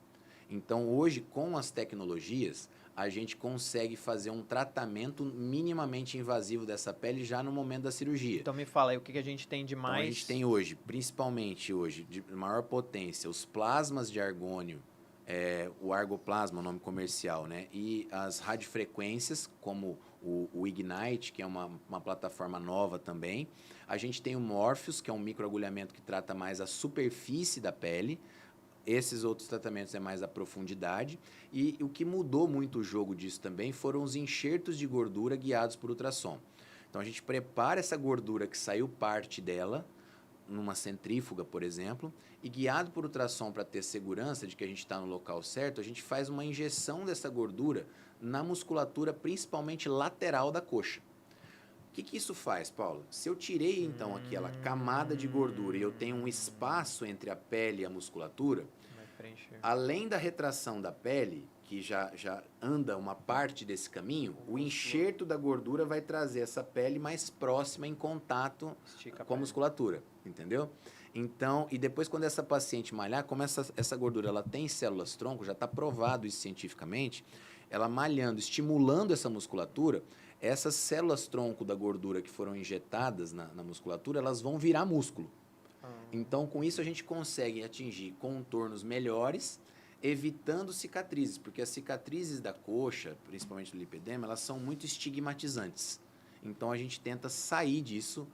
Então, hoje, com as tecnologias, a gente consegue fazer um tratamento minimamente invasivo dessa pele já no momento da cirurgia. Então, me fala aí, o que a gente tem de mais? Então, a gente tem hoje, principalmente hoje, de maior potência, os plasmas de argônio, o argoplasma, o nome comercial, né? E as radiofrequências, como o Ignite, que é uma plataforma nova também. A gente tem o Morpheus, que é um microagulhamento que trata mais a superfície da pele. Esses outros tratamentos é mais a profundidade. E o que mudou muito o jogo disso também foram os enxertos de gordura guiados por ultrassom. Então, a gente prepara essa gordura que saiu parte dela, numa centrífuga, por exemplo, e guiado por ultrassom para ter segurança de que a gente está no local certo, a gente faz uma injeção dessa gordura na musculatura, principalmente lateral da coxa. O que isso faz, Paulo? Se eu tirei, então, aquela camada de gordura e eu tenho um espaço entre a pele e a musculatura, além da retração da pele, que já anda uma parte desse caminho, o enxerto da gordura vai trazer essa pele mais próxima em contato com a musculatura, entendeu? Então, e depois quando essa paciente malhar, como essa gordura ela tem células-tronco, já está provado isso cientificamente, ela malhando, estimulando essa musculatura, essas células-tronco da gordura que foram injetadas na musculatura, elas vão virar músculo. Então, com isso a gente consegue atingir contornos melhores, evitando cicatrizes, porque as cicatrizes da coxa, principalmente do lipedema, elas são muito estigmatizantes. Então, a gente tenta sair disso,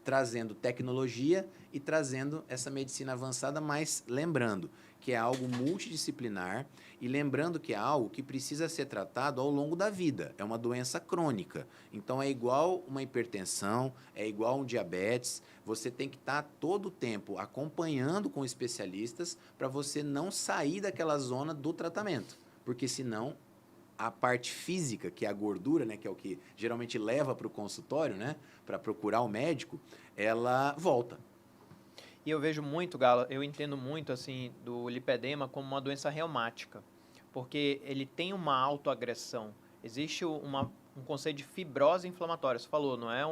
trazendo tecnologia e trazendo essa medicina avançada, mas lembrando que é algo multidisciplinar e lembrando que é algo que precisa ser tratado ao longo da vida. É uma doença crônica. Então, é igual uma hipertensão, é igual um diabetes. Você tem que estar todo o tempo acompanhando com especialistas para você não sair daquela zona do tratamento, porque senão a parte física, que é a gordura, né, que é o que geralmente leva para o consultório, né, para procurar o médico, ela volta. E eu vejo muito, Galo, eu entendo muito assim do lipedema como uma doença reumática, porque ele tem uma autoagressão. Existe um conceito de fibrose inflamatória, você falou, não é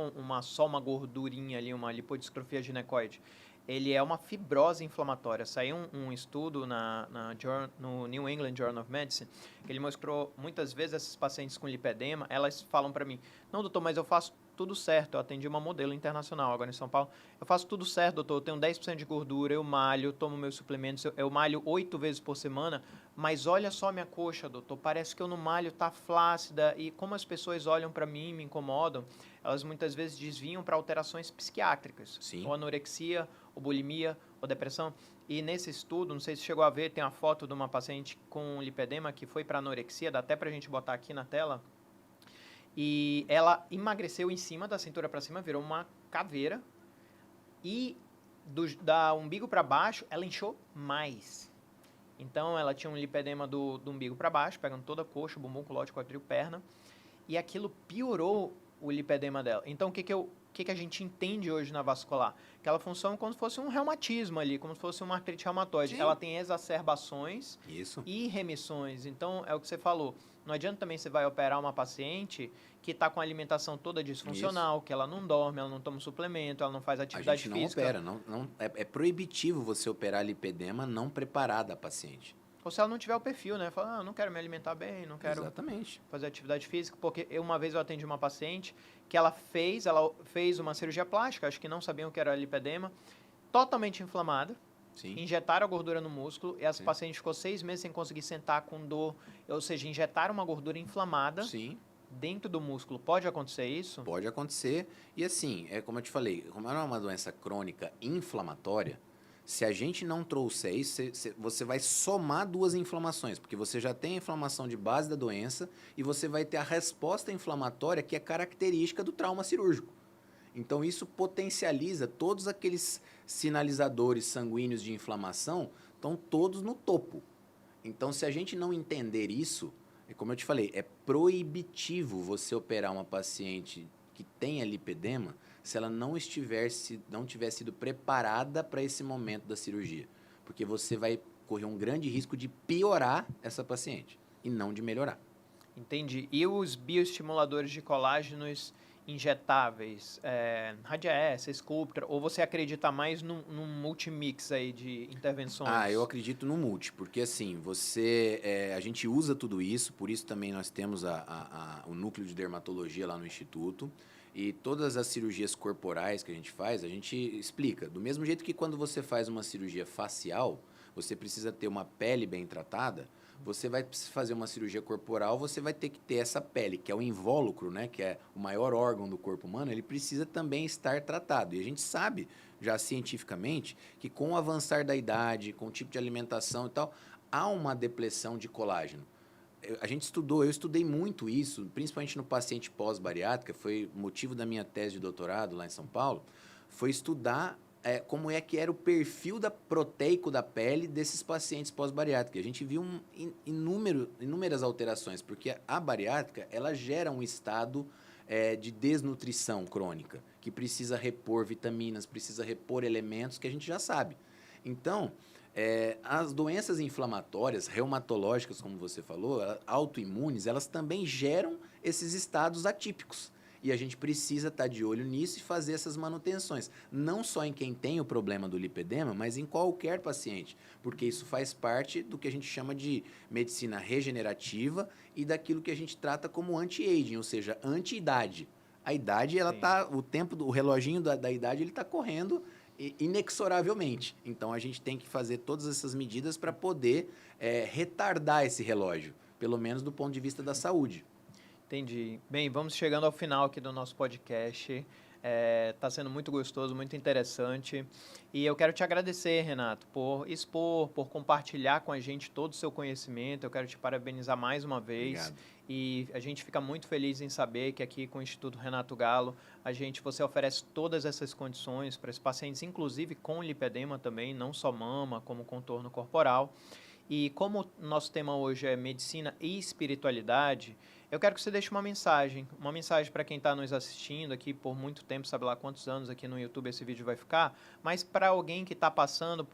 só uma gordurinha ali, uma lipodistrofia ginecoide. Ele é uma fibrose inflamatória. Saiu um estudo no New England Journal of Medicine, que ele mostrou muitas vezes essas pacientes com lipedema, elas falam para mim, não, doutor, mas eu faço tudo certo, eu atendi uma modelo internacional agora em São Paulo, eu faço tudo certo, doutor, eu tenho 10% de gordura, eu malho, tomo meus suplementos, eu malho 8 vezes por semana, mas olha só minha coxa, doutor, parece que eu não malho, tá flácida, e como as pessoas olham para mim, me incomodam, elas muitas vezes desviam para alterações psiquiátricas, Sim. ou anorexia, ou bulimia, ou depressão. E nesse estudo, não sei se chegou a ver, tem uma foto de uma paciente com lipedema que foi para anorexia, dá até para a gente botar aqui na tela, e ela emagreceu em cima, da cintura para cima, virou uma caveira. E da umbigo para baixo, ela inchou mais. Então, ela tinha um lipedema do umbigo para baixo, pegando toda a coxa, bumbum, culote, quadril, perna. E aquilo piorou o lipedema dela. Então, o que a gente entende hoje na vascular? Que ela funciona como se fosse um reumatismo ali, como se fosse uma artrite reumatoide. Sim. Ela tem exacerbações Isso. e remissões. Então, é o que você falou. Não adianta também você vai operar uma paciente que está com a alimentação toda disfuncional, isso, que ela não dorme, ela não toma suplemento, ela não faz atividade física. A gente não opera, é proibitivo você operar lipedema não preparada a paciente. Ou se ela não tiver o perfil, né? Fala, não quero me alimentar bem, não quero fazer atividade física. Porque uma vez eu atendi uma paciente que ela fez uma cirurgia plástica, acho que não sabiam o que era lipedema, totalmente inflamada. Sim. Injetaram a gordura no músculo e essa paciente ficou 6 meses sem conseguir sentar com dor. Ou seja, injetaram uma gordura inflamada. Sim. Dentro do músculo. Pode acontecer isso? Pode acontecer. E assim, como eu te falei, como é uma doença crônica inflamatória, se a gente não trouxer isso, você vai somar 2 inflamações, porque você já tem a inflamação de base da doença e você vai ter a resposta inflamatória que é característica do trauma cirúrgico. Então, isso potencializa todos aqueles sinalizadores sanguíneos de inflamação, estão todos no topo. Então, se a gente não entender isso, como eu te falei, é proibitivo você operar uma paciente que tenha lipedema se ela não tiver sido preparada para esse momento da cirurgia. Porque você vai correr um grande risco de piorar essa paciente e não de melhorar. Entendi. E os bioestimuladores de colágenos injetáveis, Radiesse, Sculptra, ou você acredita mais num multimix aí de intervenções? Eu acredito no multi, porque assim, a gente usa tudo isso, por isso também nós temos o núcleo de dermatologia lá no Instituto, e todas as cirurgias corporais que a gente faz, a gente explica. Do mesmo jeito que quando você faz uma cirurgia facial, você precisa ter uma pele bem tratada, você vai fazer uma cirurgia corporal, você vai ter que ter essa pele, que é o invólucro, né, que é o maior órgão do corpo humano, ele precisa também estar tratado. E a gente sabe, já cientificamente, que com o avançar da idade, com o tipo de alimentação e tal, há uma depressão de colágeno. Eu estudei muito isso, principalmente no paciente pós-bariátrica, foi motivo da minha tese de doutorado lá em São Paulo, foi estudar como é que era o perfil proteico da pele desses pacientes pós-bariátrica. A gente viu inúmeras alterações, porque a bariátrica ela gera um estado de desnutrição crônica, que precisa repor vitaminas, precisa repor elementos que a gente já sabe. Então, as doenças inflamatórias, reumatológicas, como você falou, autoimunes, elas também geram esses estados atípicos. E a gente precisa estar de olho nisso e fazer essas manutenções. Não só em quem tem o problema do lipedema, mas em qualquer paciente. Porque isso faz parte do que a gente chama de medicina regenerativa e daquilo que a gente trata como anti-aging, ou seja, anti-idade. A idade, ela tá, o reloginho da idade, ele está correndo inexoravelmente. Então, a gente tem que fazer todas essas medidas para poder retardar esse relógio, pelo menos do ponto de vista da saúde. Entendi. Bem, vamos chegando ao final aqui do nosso podcast. Está sendo muito gostoso, muito interessante. E eu quero te agradecer, Renato, por expor, por compartilhar com a gente todo o seu conhecimento. Eu quero te parabenizar mais uma vez. Obrigado. E a gente fica muito feliz em saber que aqui com o Instituto Renato Galo, você oferece todas essas condições para os pacientes, inclusive com lipedema também, não só mama, como contorno corporal. E como o nosso tema hoje é medicina e espiritualidade, eu quero que você deixe uma mensagem para quem está nos assistindo aqui por muito tempo, sabe lá quantos anos aqui no YouTube esse vídeo vai ficar, mas para alguém que está passando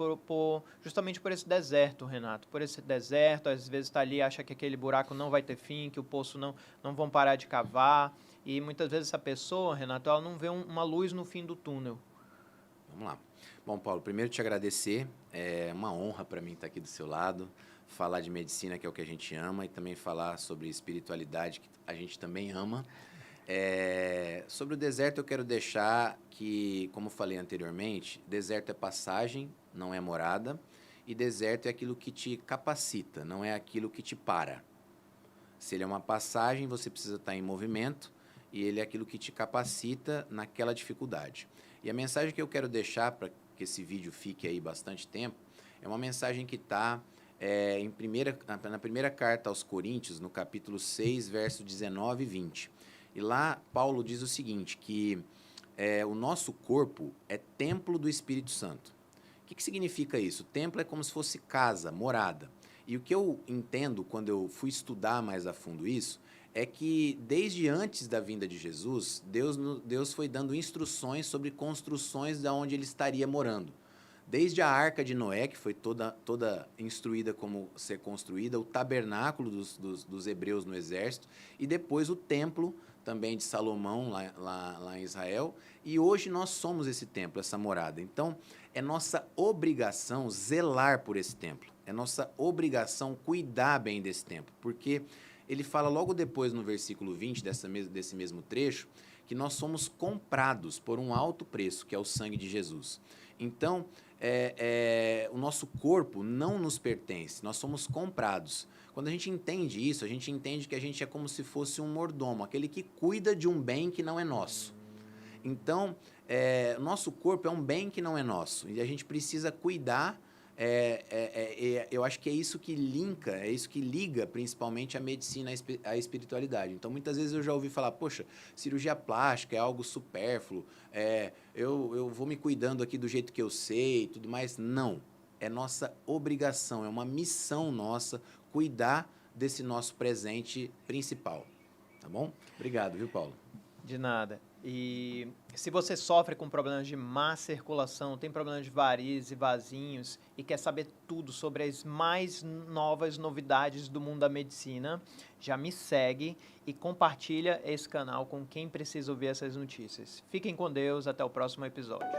justamente por esse deserto, Renato, por esse deserto, às vezes está ali, acha que aquele buraco não vai ter fim, que o poço não vão parar de cavar, e muitas vezes essa pessoa, Renato, ela não vê uma luz no fim do túnel. Vamos lá. Bom, Paulo, primeiro te agradecer, é uma honra para mim estar aqui do seu lado, falar de medicina, que é o que a gente ama, e também falar sobre espiritualidade, que a gente também ama. Sobre o deserto, eu quero deixar que, como falei anteriormente, deserto é passagem, não é morada, e deserto é aquilo que te capacita, não é aquilo que te para. Se ele é uma passagem, você precisa estar em movimento, e ele é aquilo que te capacita naquela dificuldade. E a mensagem que eu quero deixar para que esse vídeo fique aí bastante tempo é uma mensagem que está na primeira carta aos Coríntios, no capítulo 6, versos 19 e 20. E lá Paulo diz o seguinte, que o nosso corpo é templo do Espírito Santo. O que significa isso? Templo é como se fosse casa, morada. E o que eu entendo quando eu fui estudar mais a fundo isso, é que desde antes da vinda de Jesus, Deus foi dando instruções sobre construções de onde ele estaria morando. Desde a Arca de Noé, que foi toda instruída como ser construída, o tabernáculo dos hebreus no exército, e depois o templo também de Salomão, lá em Israel. E hoje nós somos esse templo, essa morada. Então, é nossa obrigação zelar por esse templo. É nossa obrigação cuidar bem desse templo, porque ele fala logo depois, no versículo 20 desse mesmo trecho, que nós somos comprados por um alto preço, que é o sangue de Jesus. Então, o nosso corpo não nos pertence, nós somos comprados. Quando a gente entende isso, a gente entende que a gente é como se fosse um mordomo, aquele que cuida de um bem que não é nosso. Então, nosso corpo é um bem que não é nosso, e a gente precisa cuidar. Eu acho que é isso que liga principalmente a medicina à espiritualidade. Então, muitas vezes eu já ouvi falar, poxa, cirurgia plástica é algo supérfluo, eu vou me cuidando aqui do jeito que eu sei e tudo mais. Não, é nossa obrigação, é uma missão nossa cuidar desse nosso presente principal, tá bom? Obrigado, viu, Paulo? De nada. E se você sofre com problemas de má circulação, tem problemas de varizes e vasinhos e quer saber tudo sobre as mais novas novidades do mundo da medicina, já me segue e compartilha esse canal com quem precisa ouvir essas notícias. Fiquem com Deus, até o próximo episódio.